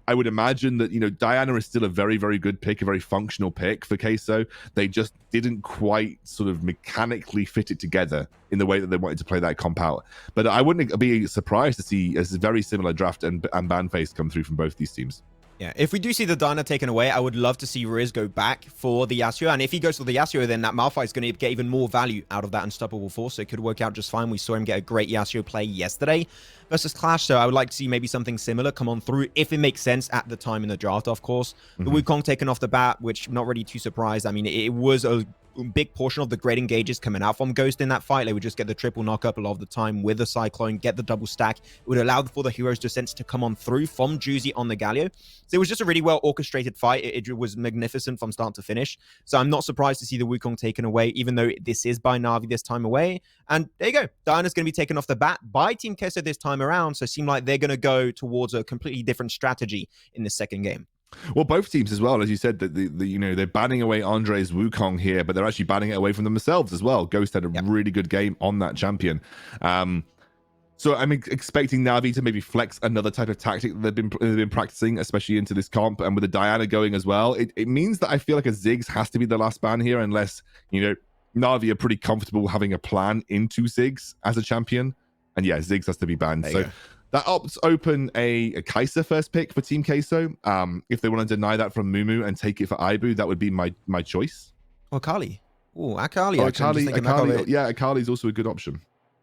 I would imagine that, Diana is still a very, very good pick, a very functional pick for Queso. They just didn't quite sort of mechanically fit it together in the way that they wanted to play that comp out. But I wouldn't be surprised to see a very similar draft and ban phase come through from both these teams. Yeah, if we do see the Diana taken away, I would love to see Riz go back for the Yasuo. And if he goes for the Yasuo, then that Malphite is going to get even more value out of that Unstoppable Force. So it could work out just fine. We saw him get a great Yasuo play yesterday versus Clash. So I would like to see maybe something similar come on through, if it makes sense at the time in the draft, of course. The Wukong taken off the bat, which I'm not really too surprised. I mean, it was a big portion of the great engages coming out from Ghost in that fight. They would just get the triple knockup a lot of the time with the Cyclone, get the double stack. It would allow for the Hero's Descent to come on through from Juicy on the Galio. So it was just a really well orchestrated fight. It was magnificent from start to finish. So I'm not surprised to see the Wukong taken away, even though this is by Na'Vi this time away. And there you go. Diana's going to be taken off the bat by Team Queso this time around. So it seemed like they're going to go towards a completely different strategy in the second game. Well, both teams as well, as you said, that they're banning away Andre's Wukong here, but they're actually banning it away from themselves as well. Ghost had a really good game on that champion. So I'm expecting Na'Vi to maybe flex another type of tactic that they've been practicing, especially into this comp, and with the Diana going as well. It means that I feel like a Ziggs has to be the last ban here, unless Na'Vi are pretty comfortable having a plan into Ziggs as a champion, and yeah, Ziggs has to be banned. So that opts open a Kai'Sa first pick for Team Queso. If they want to deny that from Mumu and take it for Ibu, that would be my choice. Or Akali. Oh, Akali. Akali. Yeah, Akali is also a good option.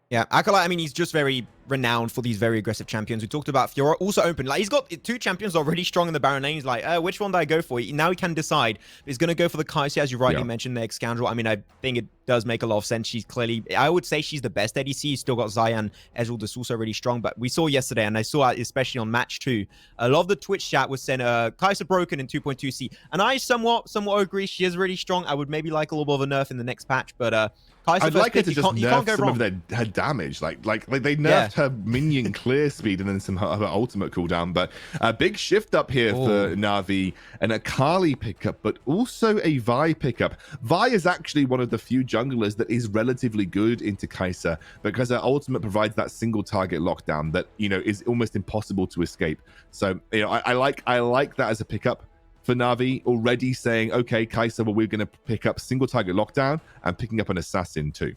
Yeah, Acolyte, I mean, he's just very renowned for these very aggressive champions. We talked about Fiora, also open. Like, he's got 2 champions already strong in the Baron lane. He's like, which one do I go for? Now he can decide. He's going to go for the Kai'Sa, as you rightly mentioned, the Excoundrel. I mean, I think it does make a lot of sense. She's clearly, I would say she's the best ADC. He's still got Xayah and Ezreal that's also really strong. But we saw yesterday, and I saw especially on match 2, a lot of the Twitch chat was saying Kai'Sa broken in 2.2C. And I somewhat agree. She is really strong. I would maybe like a little bit of a nerf in the next patch, but I'd like her to just nerf some of her damage, like they nerfed her minion clear speed and then some her ultimate cooldown. But a big shift up here for Na'Vi, and a Kali pickup, but also a Vi pickup. Vi is actually one of the few junglers that is relatively good into Kai'Sa because her ultimate provides that single target lockdown that is almost impossible to escape. So I like that as a pickup for Na'Vi, already saying, okay, Kai'Sa, well, we're going to pick up single target lockdown and picking up an assassin too.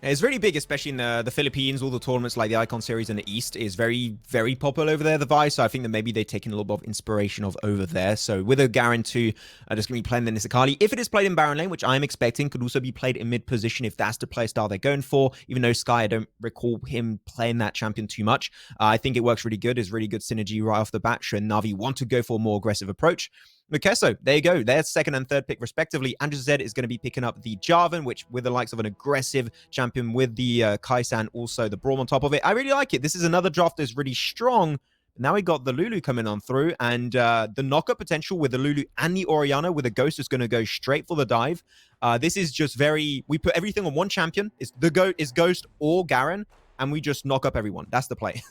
It's really big, especially in the Philippines. All the tournaments like the Icon Series in the East is very, very popular over there, the Vi. So I think that maybe they're taking a little bit of inspiration of over there. So with a Garen 2, just going to be playing the Nisakali. If it is played in Baron lane, which I'm expecting, could also be played in mid position if that's the play style they're going for. Even though Sky, I don't recall him playing that champion too much. I think it works really good. It's really good synergy right off the bat. Sure, Na'Vi want to go for a more aggressive approach. Queso, there you go. Their second and third pick, respectively. Andrew Z is going to be picking up the Jarvan, which with the likes of an aggressive champion with the Kai'Sa and also the Braum on top of it. I really like it. This is another draft that's really strong. Now we got the Lulu coming on through, and the knockup potential with the Lulu and the Orianna with a Ghost is going to go straight for the dive. This is just we put everything on one champion. It's Ghost or Garen, and we just knock up everyone. That's the play.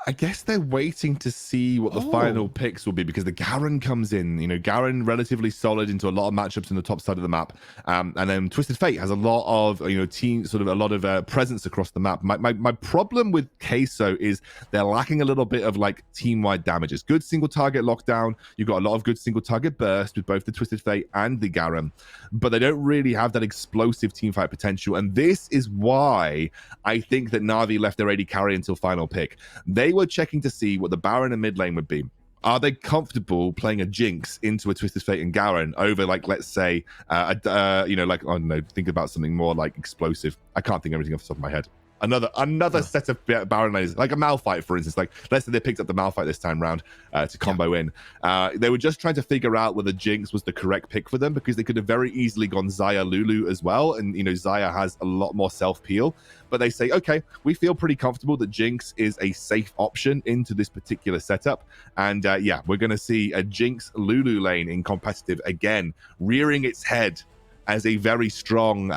I guess they're waiting to see what the final picks will be because the Garen comes in. Garen relatively solid into a lot of matchups in the top side of the map, and then Twisted Fate has a lot of presence across the map. My problem with Queso is they're lacking a little bit of team-wide damages. Good single target lockdown. You've got a lot of good single target burst with both the Twisted Fate and the Garen, but they don't really have that explosive team fight potential. And this is why I think that Na'Vi left their AD carry until final pick. They were checking to see what the Baron and mid lane would be. Are they comfortable playing a Jinx into a Twisted Fate and Garen over, let's say, I don't know, think about something more explosive. I can't think of anything off the top of my head. Another set of Baron lanes, like a Malphite, for instance. Let's say they picked up the Malphite this time round to combo in. They were just trying to figure out whether Jinx was the correct pick for them because they could have very easily gone Xayah Lulu as well. And, Xayah has a lot more self-peel. But they say, okay, we feel pretty comfortable that Jinx is a safe option into this particular setup. And we're going to see a Jinx Lulu lane in competitive again, rearing its head as a very strong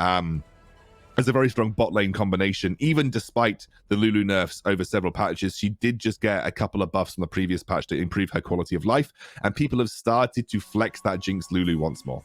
bot lane combination. Even despite the Lulu nerfs over several patches, she did just get a couple of buffs from the previous patch to improve her quality of life, and people have started to flex that Jinx Lulu once more.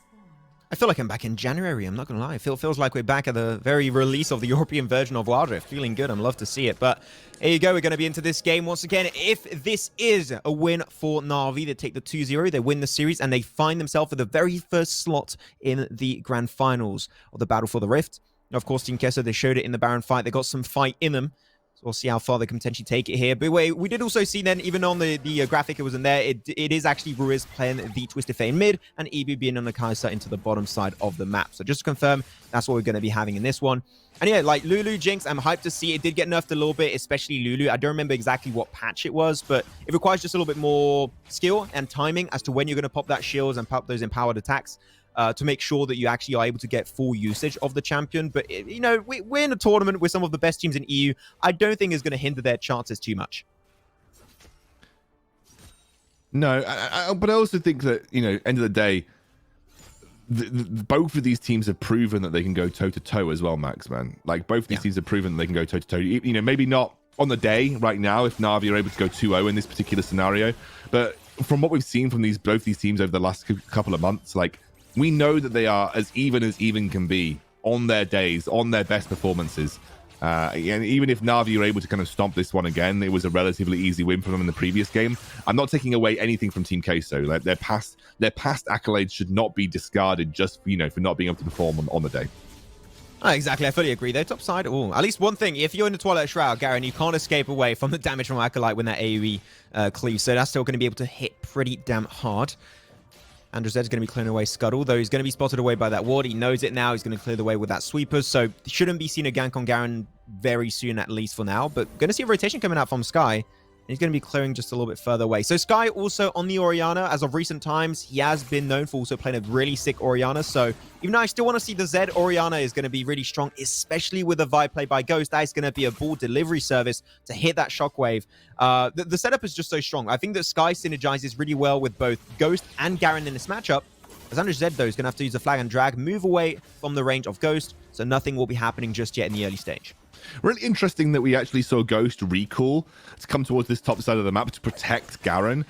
I feel like I'm back in January, I'm not going to lie. It feels like we're back at the very release of the European version of wildrift. Feeling good, I'm love to see it. But here you go, we're going to be into this game once again. If this is a win for Na'Vi, they take the 2-0, they win the series, and they find themselves at the very first slot in the grand finals of the Battle for the Rift. Of course, Team Queso, they showed it in the Baron fight. They got some fight in them. So we'll see how far they can potentially take it here. But wait, we did also see then, even on the graphic, it wasn't there. It is actually Ruiz playing the Twisted Fate in mid and EB being on the Kai'Sa into the bottom side of the map. So just to confirm, that's what we're going to be having in this one. And yeah, Lulu, Jinx, I'm hyped to see. It did get nerfed a little bit, especially Lulu. I don't remember exactly what patch it was, but it requires just a little bit more skill and timing as to when you're going to pop that shields and pop those empowered attacks. To make sure that you actually are able to get full usage of the champion. But, we're in a tournament with some of the best teams in EU. I don't think it's going to hinder their chances too much. No, but I also think that, end of the day, both of these teams have proven that they can go toe-to-toe as well, Max, man. Both of these teams have proven that they can go toe-to-toe. Maybe not on the day right now if Na'Vi are able to go 2-0 in this particular scenario. But from what we've seen from both these teams over the last couple of months, we know that they are as even can be on their days, on their best performances. And even if Na'Vi are able to kind of stomp this one again, it was a relatively easy win for them in the previous game. I'm not taking away anything from Team Queso. Their past accolades should not be discarded just for not being able to perform on the day. Oh, exactly, I fully agree. They're top side. Oh, at least one thing, if you're in the Twilight Shroud, Garen, you can't escape away from the damage from Acolyte when that AoE cleaves. So that's still going to be able to hit pretty damn hard. Andrew Zed's going to be clearing away Scuttle, though he's going to be spotted away by that ward. He knows it now. He's going to clear the way with that sweeper, so shouldn't be seeing a gank on Garen very soon, at least for now. But going to see a rotation coming out from Sky. He's going to be clearing just a little bit further away. So Sky also on the Orianna. As of recent times, he has been known for also playing a really sick Orianna. So even though I still want to see the Zed, Orianna is going to be really strong, especially with a vibe play by Ghost. That is going to be a ball delivery service to hit that shockwave. The setup is just so strong. I think that Sky synergizes really well with both Ghost and Garen in this matchup. As Andrew Zed, though, is going to have to use the flag and drag, move away from the range of Ghost. So nothing will be happening just yet in the early stage. Really interesting that we actually saw Ghost recall to come towards this top side of the map to protect Garen,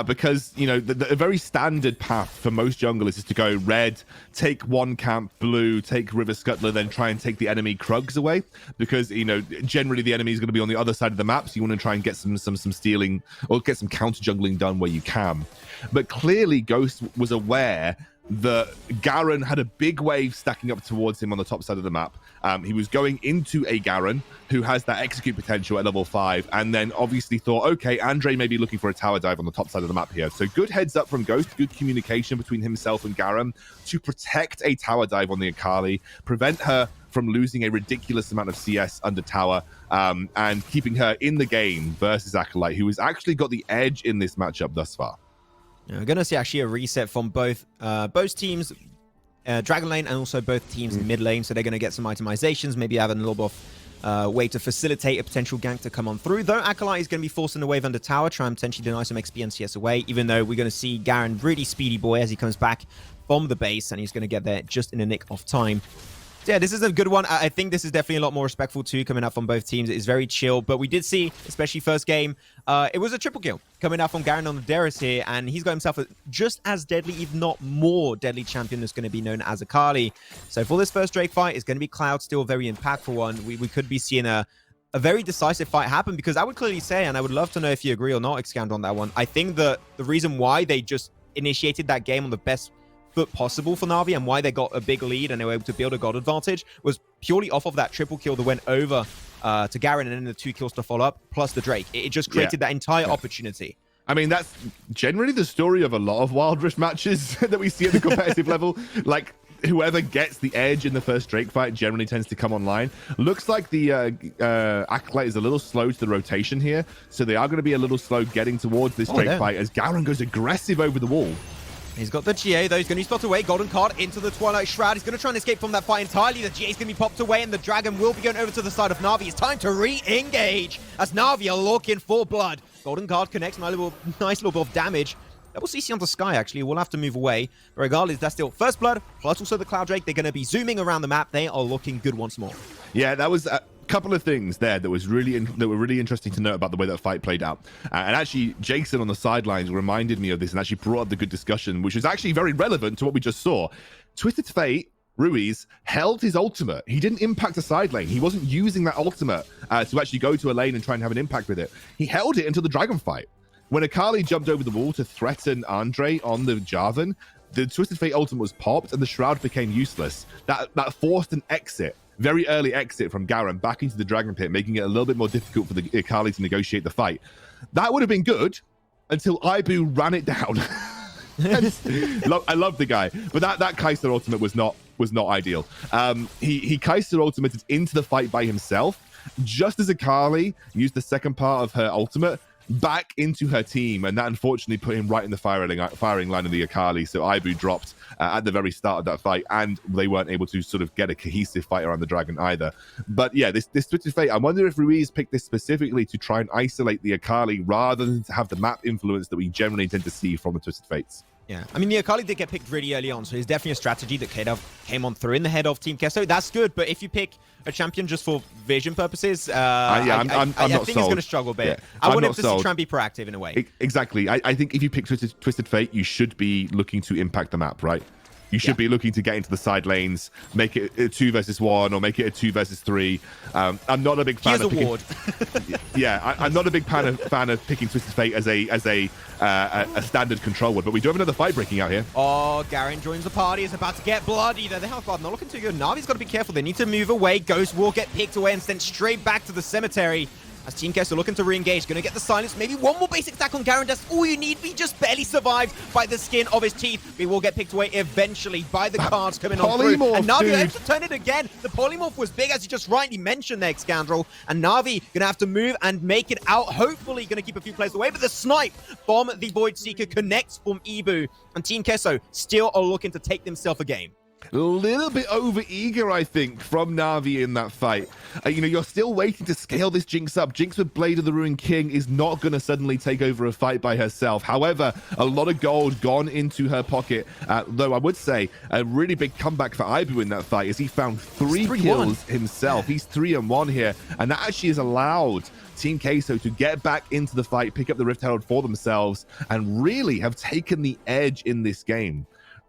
because, you know, the very standard path for most junglers is to go red, take one camp, blue, take River Scuttler, then try and take the enemy Krugs away, because, you know, generally the enemy is going to be on the other side of the map, so you want to try and get some stealing or get some counter jungling done where you can. But clearly Ghost was aware that Garen had a big wave stacking up towards him on the top side of the map. He was going into a Garen who has that execute potential at level 5, and then obviously thought, okay, Andre may be looking for a tower dive on the top side of the map here. So good heads up from Ghost, good communication between himself and Garen to protect a tower dive on the Akali, prevent her from losing a ridiculous amount of CS under tower, and keeping her in the game versus Acolyte, who has actually got the edge in this matchup thus far. We're going to see actually a reset from both teams, Dragon Lane and also both teams in mid lane. So they're going to get some itemizations, maybe have a little bit of way to facilitate a potential gank to come on through. Though Acolyte is going to be forcing the wave under tower, try and potentially deny some XP and CS away, even though we're going to see Garen really speedy boy as he comes back from the base, and he's going to get there just in a nick of time. So yeah, this is a good one. I think this is definitely a lot more respectful too, coming out from both teams. It is very chill, but we did see, especially first game, it was a triple kill coming out from Garen on the Darius here, and he's got himself a just as deadly, if not more deadly champion that's going to be known as Akali. So for this first Drake fight, it's going to be Cloud, still a very impactful one. We could be seeing a very decisive fight happen, because I would clearly say, and I would love to know if you agree or not, Excoundrel, on that one, I think that the reason why they just initiated that game on the best foot possible for Na'Vi and why they got a big lead and they were able to build a god advantage was purely off of that triple kill that went over to Garen, and then the 2 kills to follow up, plus the Drake. It just created that entire opportunity. I mean, that's generally the story of a lot of Wild Rift matches that we see at the competitive level. Like, whoever gets the edge in the first Drake fight generally tends to come online. Looks like the Acolyte is a little slow to the rotation here, so they are going to be a little slow getting towards this Drake fight as Garen goes aggressive over the wall. He's got the GA, though. He's going to be spotted away. Golden card into the Twilight Shroud. He's going to try and escape from that fight entirely. The GA is going to be popped away, and the Dragon will be going over to the side of Na'Vi. It's time to re-engage as Na'Vi are looking for blood. Golden card connects. Nice little bit of damage. Double CC onto Sky, actually. We'll have to move away. But regardless, that's still first blood, plus also the Cloud Drake. They're going to be zooming around the map. They are looking good once more. Yeah, that was a couple of things there that were really interesting to note about the way that fight played out. And actually, Jason on the sidelines reminded me of this and actually brought up the good discussion, which was actually very relevant to what we just saw. Twisted Fate, Ruiz, held his ultimate. He didn't impact a side lane. He wasn't using that ultimate to actually go to a lane and try and have an impact with it. He held it until the Dragon fight. When Akali jumped over the wall to threaten Andre on the Jarvan, the Twisted Fate ultimate was popped and the Shroud became useless. That forced an exit. Very early exit from Garen back into the Dragon Pit, making it a little bit more difficult for the Akali to negotiate the fight. That would have been good until Ibu ran it down. I love the guy, but that Kai'Sa ultimate was not ideal. He Kai'Sa ultimated into the fight by himself, just as Akali used the second part of her ultimate back into her team, and that unfortunately put him right in the firing line of the Akali. So Ibu dropped at the very start of that fight, and they weren't able to sort of get a cohesive fight around the Dragon either. But yeah, this Twisted Fate, I wonder if Ruiz picked this specifically to try and isolate the Akali rather than to have the map influence that we generally tend to see from the Twisted Fates. Yeah, I mean, the Akali did get picked really early on, so it's definitely a strategy that came on through in the head of Team Queso. That's good, but if you pick a champion just for vision purposes, I think he's going to struggle a bit. Yeah, I want him to try and be proactive in a way. Exactly. I think if you pick Twisted Fate, you should be looking to impact the map, right? You should be looking to get into the side lanes, make it a 2 versus 1 or make it a 2 versus 3. I'm not a big fan of picking... I'm not a big fan of picking Twisted Fate as a standard control ward, but we do have another fight breaking out here. Oh, Garen joins the party. Is about to get bloody. The health bar not looking too good. Navi's got to be careful. They need to move away. Ghost will get picked away and sent straight back to the cemetery. as Team Queso looking to re-engage. Gonna get the silence. Maybe one more basic attack on Garen. That's all you need. He just barely survived by the skin of his teeth. We will get picked away eventually by the cards coming on through. And Na'Vi able to turn it again. The polymorph was big, as you just rightly mentioned there, Excoundrel. And Na'Vi gonna have to move and make it out. Hopefully gonna keep a few players away. But the snipe from the Void Seeker connects from Ebu. And Team Queso still are looking to take themselves a game. A little bit over-eager, I think, from Na'Vi in that fight. You're still waiting to scale this Jinx up. Jinx with Blade of the Ruined King is not going to suddenly take over a fight by herself. However, a lot of gold gone into her pocket. Though I would say a really big comeback for Ibu in that fight as he found 3 kills himself. He's 3-1 here, and that actually has allowed Team Queso to get back into the fight, pick up the Rift Herald for themselves, and really have taken the edge in this game.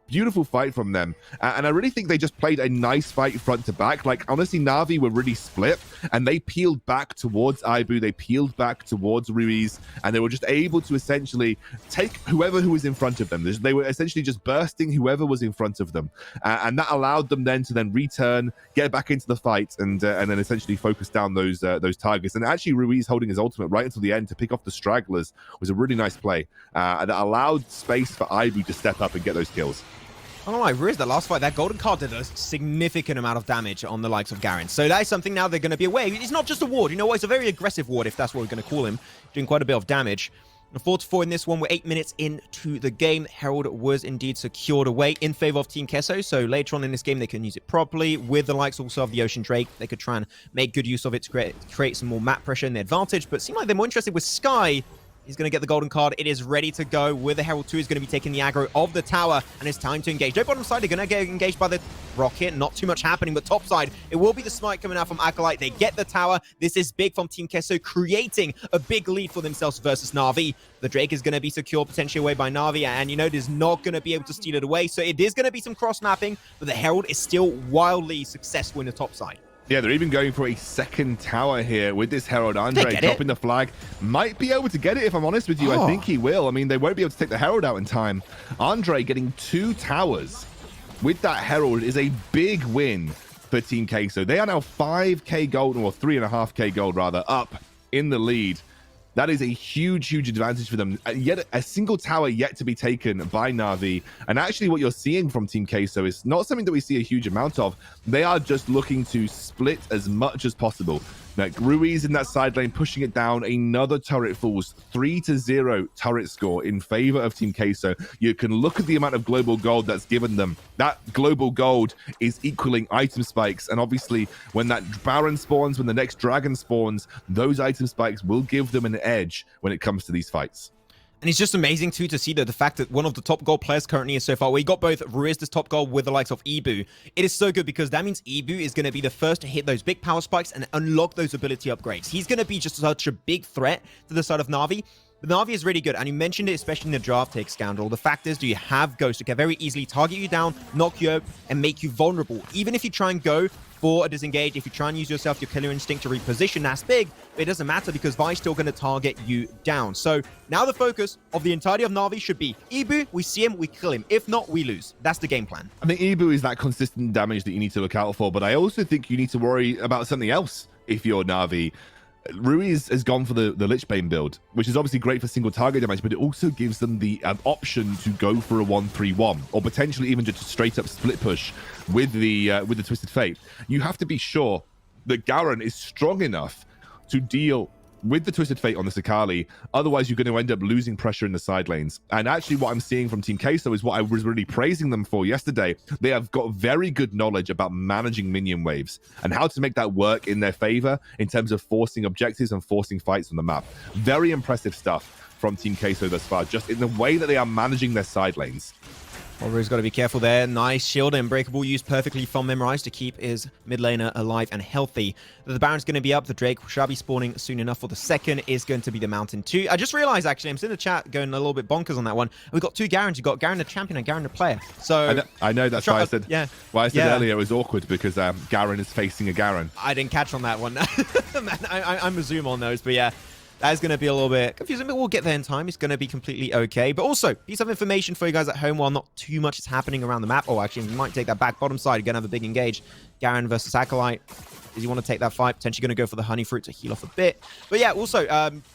Beautiful fight from them, and I really think they just played a nice fight front to back. Like, honestly, Na'Vi were really split, and they peeled back towards Ibu, they peeled back towards Ruiz, and they were just able to essentially take whoever who was in front of them. They were essentially just bursting whoever was in front of them, and that allowed them then to return, get back into the fight, and then essentially focus down those targets. And actually, Ruiz holding his ultimate right until the end to pick off the stragglers was a really nice play, and that allowed space for Ibu to step up and get those kills. I don't know, Ruiz, the last fight, that golden card did a significant amount of damage on the likes of Garen. So that is something now they're going to be aware. It's not just a ward, you know what? It's a very aggressive ward, if that's what we're going to call him, doing quite a bit of damage. 4-4 in this one. We're 8 minutes into the game. Herald was indeed secured away in favor of Team Queso. So later on in this game, they can use it properly with the likes also of the Ocean Drake. They could try and make good use of it to create some more map pressure in their advantage. But it seemed like they're more interested with Sky. He's going to get the golden card. It is ready to go with the Herald 2. Is going to be taking the aggro of the tower, and it's time to engage. No bottom side, they're going to get engaged by the rocket. Not too much happening, but top side, it will be the smite coming out from Acolyte. They get the tower. This is big from Team Queso, creating a big lead for themselves versus Na'Vi. The Drake is going to be secured potentially away by Na'Vi, and it is not going to be able to steal it away. So it is going to be some cross-mapping, but the Herald is still wildly successful in the top side. Yeah, they're even going for a second tower here with this Herald. Andre dropping the flag. Might be able to get it, if I'm honest with you. I think he will. I mean, they won't be able to take the Herald out in time. Andre getting 2 towers with that Herald is a big win for Team Queso. They are now 5k gold, or 3.5k gold rather, up in the lead. That is a huge, huge advantage for them. Yet a single tower yet to be taken by Na'Vi. And actually what you're seeing from Team Queso is not something that we see a huge amount of. They are just looking to split as much as possible. Like Ruiz in that side lane, pushing it down. Another turret falls. 3-0 turret score in favor of Team Queso. You can look at the amount of global gold that's given them. That global gold is equaling item spikes. And obviously, when that Baron spawns, when the next Dragon spawns, those item spikes will give them an edge when it comes to these fights. And it's just amazing, too, to see that the fact that one of the top gold players currently is so far. We got both Ruiz, this top gold, with the likes of Ebu. It is so good because that means Ebu is going to be the first to hit those big power spikes and unlock those ability upgrades. He's going to be just such a big threat to the side of Na'Vi. But Na'Vi is really good, and you mentioned it, especially in the draft take, Excoundrel. The fact is, do you have Ghost that can very easily target you down, knock you out, and make you vulnerable? Even if you try and go for a disengage, if you try and use yourself, your killer instinct to reposition, that's big, but it doesn't matter because Vi's still going to target you down. So now the focus of the entirety of Na'Vi should be Ebu, we see him, we kill him. If not, we lose. That's the game plan. I think Ebu is that consistent damage that you need to look out for, but I also think you need to worry about something else if you're Na'Vi. Ruiz has gone for the Lichbane build, which is obviously great for single target damage, but it also gives them the option to go for a 1-3-1, or potentially even just a straight up split push with the Twisted Fate. You have to be sure that Garen is strong enough to deal with the Twisted Fate on the Sakali. Otherwise, you're going to end up losing pressure in the side lanes. And actually, what I'm seeing from Team Queso is what I was really praising them for yesterday. They have got very good knowledge about managing minion waves and how to make that work in their favor in terms of forcing objectives and forcing fights on the map. Very impressive stuff from Team Queso thus far, just in the way that they are managing their side lanes. Warrior's got to be careful there. Nice shield and breakable used perfectly from Memorize to keep his mid laner alive and healthy. The Baron's going to be up. The Drake shall be spawning soon enough for the second. Is going to be the Mountain 2. I just realized, actually, I'm seeing the chat going a little bit bonkers on that one. We've got 2 Garens. You've got Garen the champion and Garen the player. So I know that's why I said, yeah. Why I said earlier it was awkward because Garen is facing a Garen. I didn't catch on that one. I'm a zoom on those, but yeah. That is going to be a little bit confusing, but we'll get there in time. It's going to be completely okay. But also, piece of information for you guys at home while not too much is happening around the map. Oh, actually, we might take that back. Bottom side, you're going to have a big engage. Garen versus Acolyte. Does he want to take that fight? Potentially going to go for the honey fruit to heal off a bit. But yeah, also,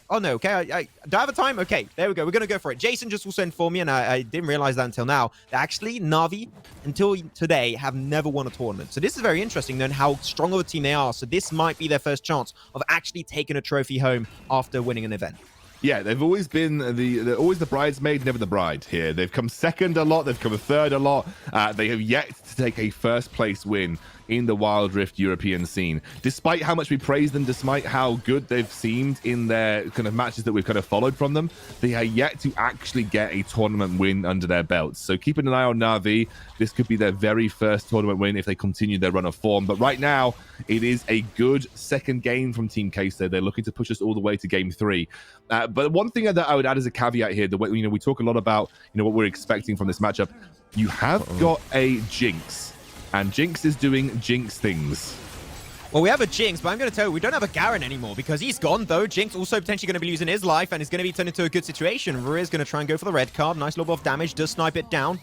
oh no, okay, do I have a time? Okay, there we go. We're going to go for it. Jason just also informed me, and I didn't realize that until now, that actually Na'Vi, until today, have never won a tournament. So this is very interesting, knowing how strong of a team they are. So this might be their first chance of actually taking a trophy home after winning an event. Yeah, they've always been they're always the bridesmaid, never the bride here. They've come second a lot, they've come third a lot. They have yet to take a first place win in the Wild Rift European scene. Despite how much we praise them, despite how good they've seemed in their kind of matches that we've kind of followed from them, they are yet to actually get a tournament win under their belts. So keeping an eye on Na'Vi. This could be their very first tournament win if they continue their run of form. But right now, it is a good second game from Team Queso. They're looking to push us all the way to game 3. But one thing that I would add as a caveat here, the way, we talk a lot about what we're expecting from this matchup. You have got a Jinx, and Jinx is doing Jinx things. Well, we have a Jinx, but I'm going to tell you, we don't have a Garen anymore because he's gone, though. Jinx also potentially going to be losing his life, and it's going to be turned into a good situation. Rhea is going to try and go for the red card. Nice little bit of damage. Does snipe it down.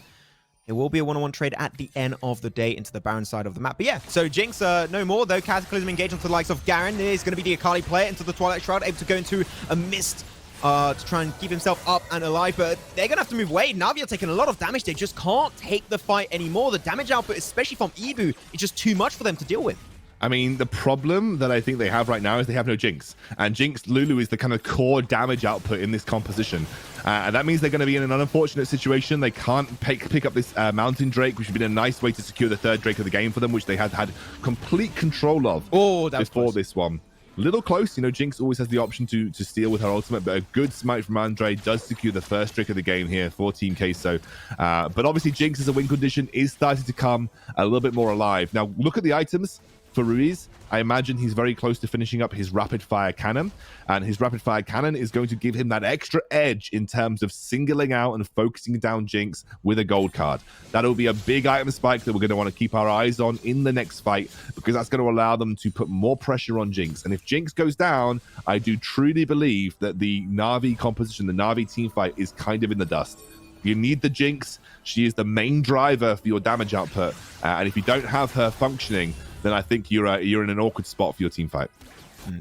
It will be a one-on-one trade at the end of the day into the Baron side of the map. But yeah, so Jinx, no more, though. Cataclysm engaged onto the likes of Garen. There's going to be the Akali player into the Twilight Shroud, able to go into a mist to try and keep himself up and alive. But they're going to have to move away. Na'Vi are taking a lot of damage. They just can't take the fight anymore. The damage output, especially from Ebu, is just too much for them to deal with. I mean, the problem that I think they have right now is they have no Jinx. And Jinx Lulu is the kind of core damage output in this composition. And that means they're going to be in an unfortunate situation. They can't pick up this Mountain Drake, which would be a nice way to secure the third Drake of the game for them, which they had complete control of before this one. Little close, Jinx always has the option to steal with her ultimate, but a good smite from Andre does secure the first trick of the game here for Team Queso. But obviously, Jinx as a win condition is starting to come a little bit more alive. Now, look at the items. For Ruiz, I imagine he's very close to finishing up his rapid fire cannon, and his rapid fire cannon is going to give him that extra edge in terms of singling out and focusing down Jinx with a gold card. That'll be a big item spike that we're going to want to keep our eyes on in the next fight, because that's going to allow them to put more pressure on Jinx. And if Jinx goes down, I do truly believe that the Na'Vi composition, the Na'Vi team fight, is kind of in the dust. You need the Jinx. She is the main driver for your damage output, and if you don't have her functioning, then I think you're in an awkward spot for your team fight.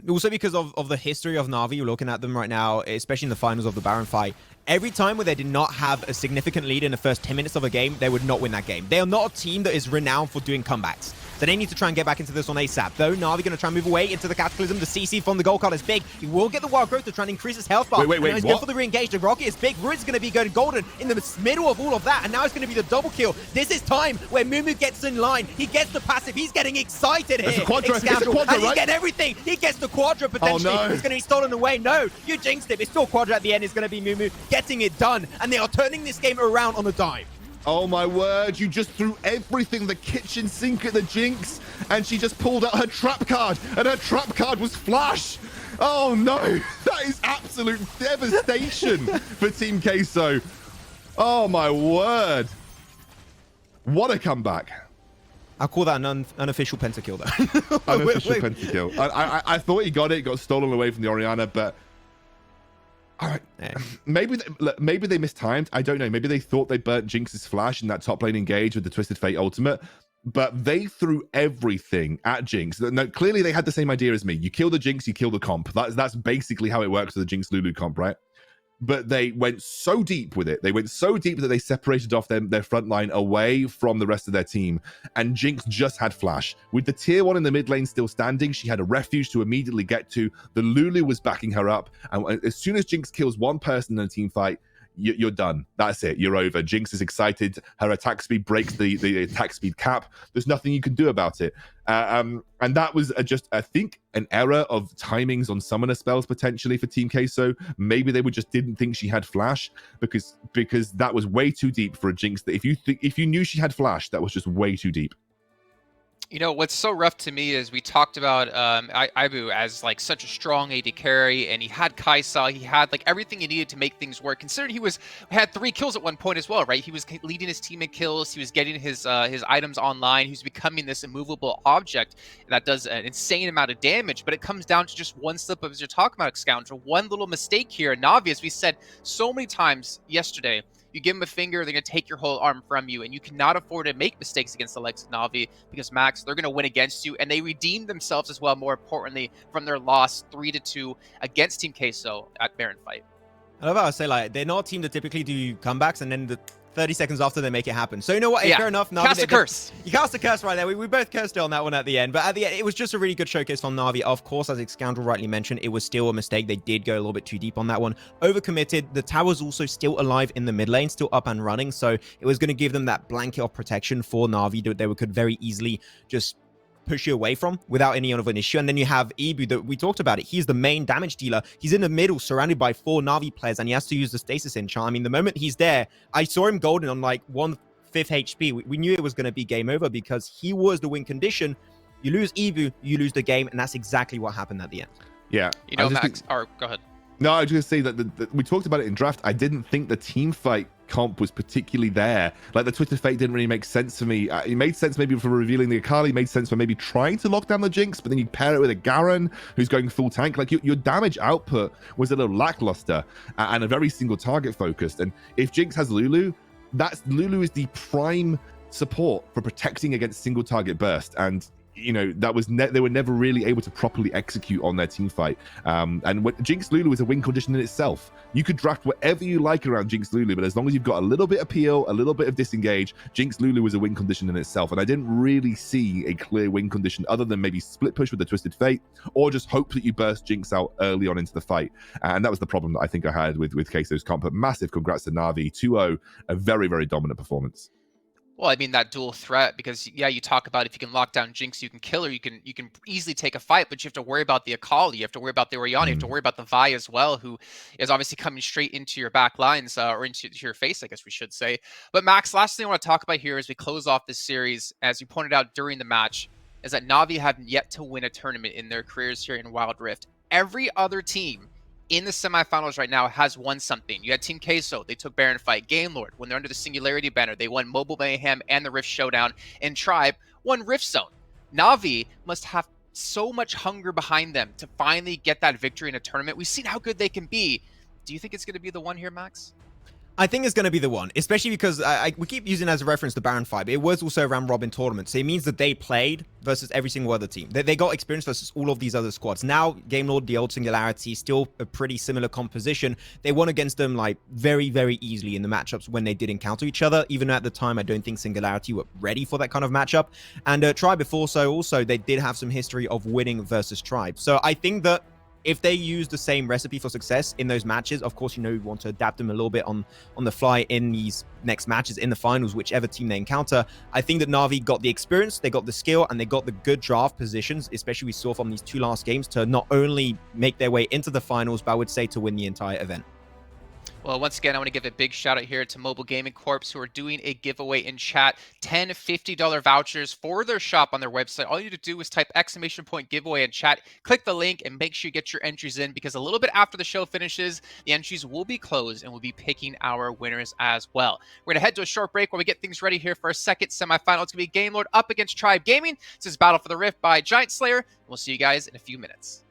Also because of the history of Na'Vi, you're looking at them right now, especially in the finals of the Baron fight. Every time where they did not have a significant lead in the first 10 minutes of a game, they would not win that game. They are not a team that is renowned for doing comebacks. So they need to try and get back into this on ASAP. Though Na'Vi going to try and move away into the Cataclysm. The CC from the gold card is big. He will get the wild growth to try and increase his health bar. Wait, he's going for the re-engage. The rocket is big. Ruiz is going to be going golden in the middle of all of that. And now it's going to be the double kill. This is time where Mumu gets in line. He gets the passive. He's getting excited here. It's a quadra, and right? he's getting everything. He gets the quadra potentially. Oh, no. It's going to be stolen away. No, you jinxed it. It's still quadra at the end. It's going to be Mumu getting it done. And they are turning this game around on a dime. Oh my word, you just threw everything, the kitchen sink at the Jinx, and she just pulled out her trap card, and her trap card was Flash. Oh no, that is absolute devastation for Team Queso. Oh my word. What a comeback. I'll call that an unofficial pentakill though. Unofficial pentakill. I thought he got stolen away from the Orianna, but maybe they mistimed. I don't know. Maybe they thought they burnt Jinx's flash in that top lane engage with the Twisted Fate ultimate, but they threw everything at Jinx. No, clearly they had the same idea as me. You kill the Jinx, you kill the comp. That's basically how it works with the Jinx Lulu comp, right? But they went so deep with it. They went so deep that they separated off their front line away from the rest of their team. And Jinx just had flash. With the tier 1 in the mid lane still standing, she had a refuge to immediately get to. The Lulu was backing her up. And as soon as Jinx kills one person in a team fight, you're done. That's it. You're over. Jinx is excited. Her attack speed breaks the attack speed cap. There's nothing you can do about it. And that was just, I think, an error of timings on summoner spells potentially for Team Queso. Maybe they just didn't think she had flash because that was way too deep for a Jinx. That if you knew she had flash, that was just way too deep. You know, what's so rough to me is we talked about Ibu as like such a strong AD carry, and he had Kaisa, he had like everything he needed to make things work. Considering he had 3 kills at one point as well, right? He was leading his team in kills, he was getting his items online, he was becoming this immovable object that does an insane amount of damage. But it comes down to just one slip up, as you're talking about, Excoundrel, one little mistake here. And Navi, as we said so many times yesterday, You give them a finger, they're going to take your whole arm from you, and you cannot afford to make mistakes against the likes of Na'Vi because, Max, they're going to win against you, and they redeemed themselves as well, more importantly, from their loss 3-2 against Team Queso at Baron Fight. I love how I say, like, they're not a team that typically do comebacks and then the 30 seconds after they make it happen. So you know what? Hey, fair enough. Na'Vi, cast a curse. You cast a curse right there. We both cursed it on that one at the end. But at the end, it was just a really good showcase from Na'Vi. Of course, as Excoundrel rightly mentioned, it was still a mistake. They did go a little bit too deep on that one. Overcommitted. The tower's also still alive in the mid lane, still up and running. So it was going to give them that blanket of protection for Na'Vi that they could very easily just push you away from without any of an issue. And then you have Ibu that we talked about it. He's the main damage dealer. He's in the middle surrounded by 4 Na'Vi players and he has to use the stasis enchant. I mean, the moment he's there, I saw him golden on like 1/5 HP. We knew it was going to be game over because he was the win condition. You lose Ibu, you lose the game, and that's exactly what happened at the end. Yeah. You know, Max, or go ahead. No, I was just going to say that we talked about it in draft. I didn't think the team fight comp was particularly there. Like, the Twisted Fate didn't really make sense for me. It made sense maybe for revealing the Akali, made sense for maybe trying to lock down the Jinx, but then you pair it with a Garen who's going full tank. Like, your damage output was a little lackluster and a very single target focused. And if Jinx has Lulu, Lulu is the prime support for protecting against single target burst. And you know, that was they were never really able to properly execute on their team fight. And Jinx Lulu is a win condition in itself. You could draft whatever you like around Jinx Lulu, but as long as you've got a little bit of peel, a little bit of disengage, Jinx Lulu is a win condition in itself. And I didn't really see a clear win condition other than maybe split push with the Twisted Fate, or just hope that you burst Jinx out early on into the fight. And that was the problem that I think I had with Queso's comp. But massive congrats to Na'Vi, 2-0, a very, very dominant performance. Well, I mean, that dual threat, because yeah, you talk about if you can lock down Jinx, you can kill her, you can easily take a fight, but you have to worry about the Akali, you have to worry about the Orianna, you have to worry about the Vi as well, who is obviously coming straight into your back lines, or into your face, I guess we should say. But Max, last thing I want to talk about here as we close off this series, as you pointed out during the match, is that Na'Vi have yet to win a tournament in their careers here in Wild Rift. Every other team in the semifinals right now has won something. You had Team Queso, they took Baron Fight. Game Lord, when they're under the Singularity banner, they won Mobile Mayhem and the Rift Showdown. And Tribe won Rift Zone. Na'Vi must have so much hunger behind them to finally get that victory in a tournament. We've seen how good they can be. Do you think it's going to be the one here, Max? I think it's going to be the one, especially because we keep using as a reference the Baron fight, but it was also a round robin tournament. So it means that they played versus every single other team. They got experience versus all of these other squads. Now, Game Lord, the old Singularity, still a pretty similar composition. They won against them like very, very easily in the matchups when they did encounter each other. Even at the time, I don't think Singularity were ready for that kind of matchup. And Tribe before, so also they did have some history of winning versus Tribe. So I think that if they use the same recipe for success in those matches, of course, you know, you want to adapt them a little bit on the fly in these next matches, in the finals, whichever team they encounter. I think that Na'Vi got the experience, they got the skill, and they got the good draft positions, especially we saw from these 2 last games, to not only make their way into the finals, but I would say to win the entire event. Well, once again, I want to give a big shout out here to Mobile Gaming Corp, who are doing a giveaway in chat. 10 $50 vouchers for their shop on their website. All you need to do is type !giveaway in chat, click the link, and make sure you get your entries in, because a little bit after the show finishes, the entries will be closed and we'll be picking our winners as well. We're going to head to a short break while we get things ready here for our second semifinal. It's going to be Game Lord up against Tribe Gaming. This is Battle for the Rift by GiantSlayer. We'll see you guys in a few minutes.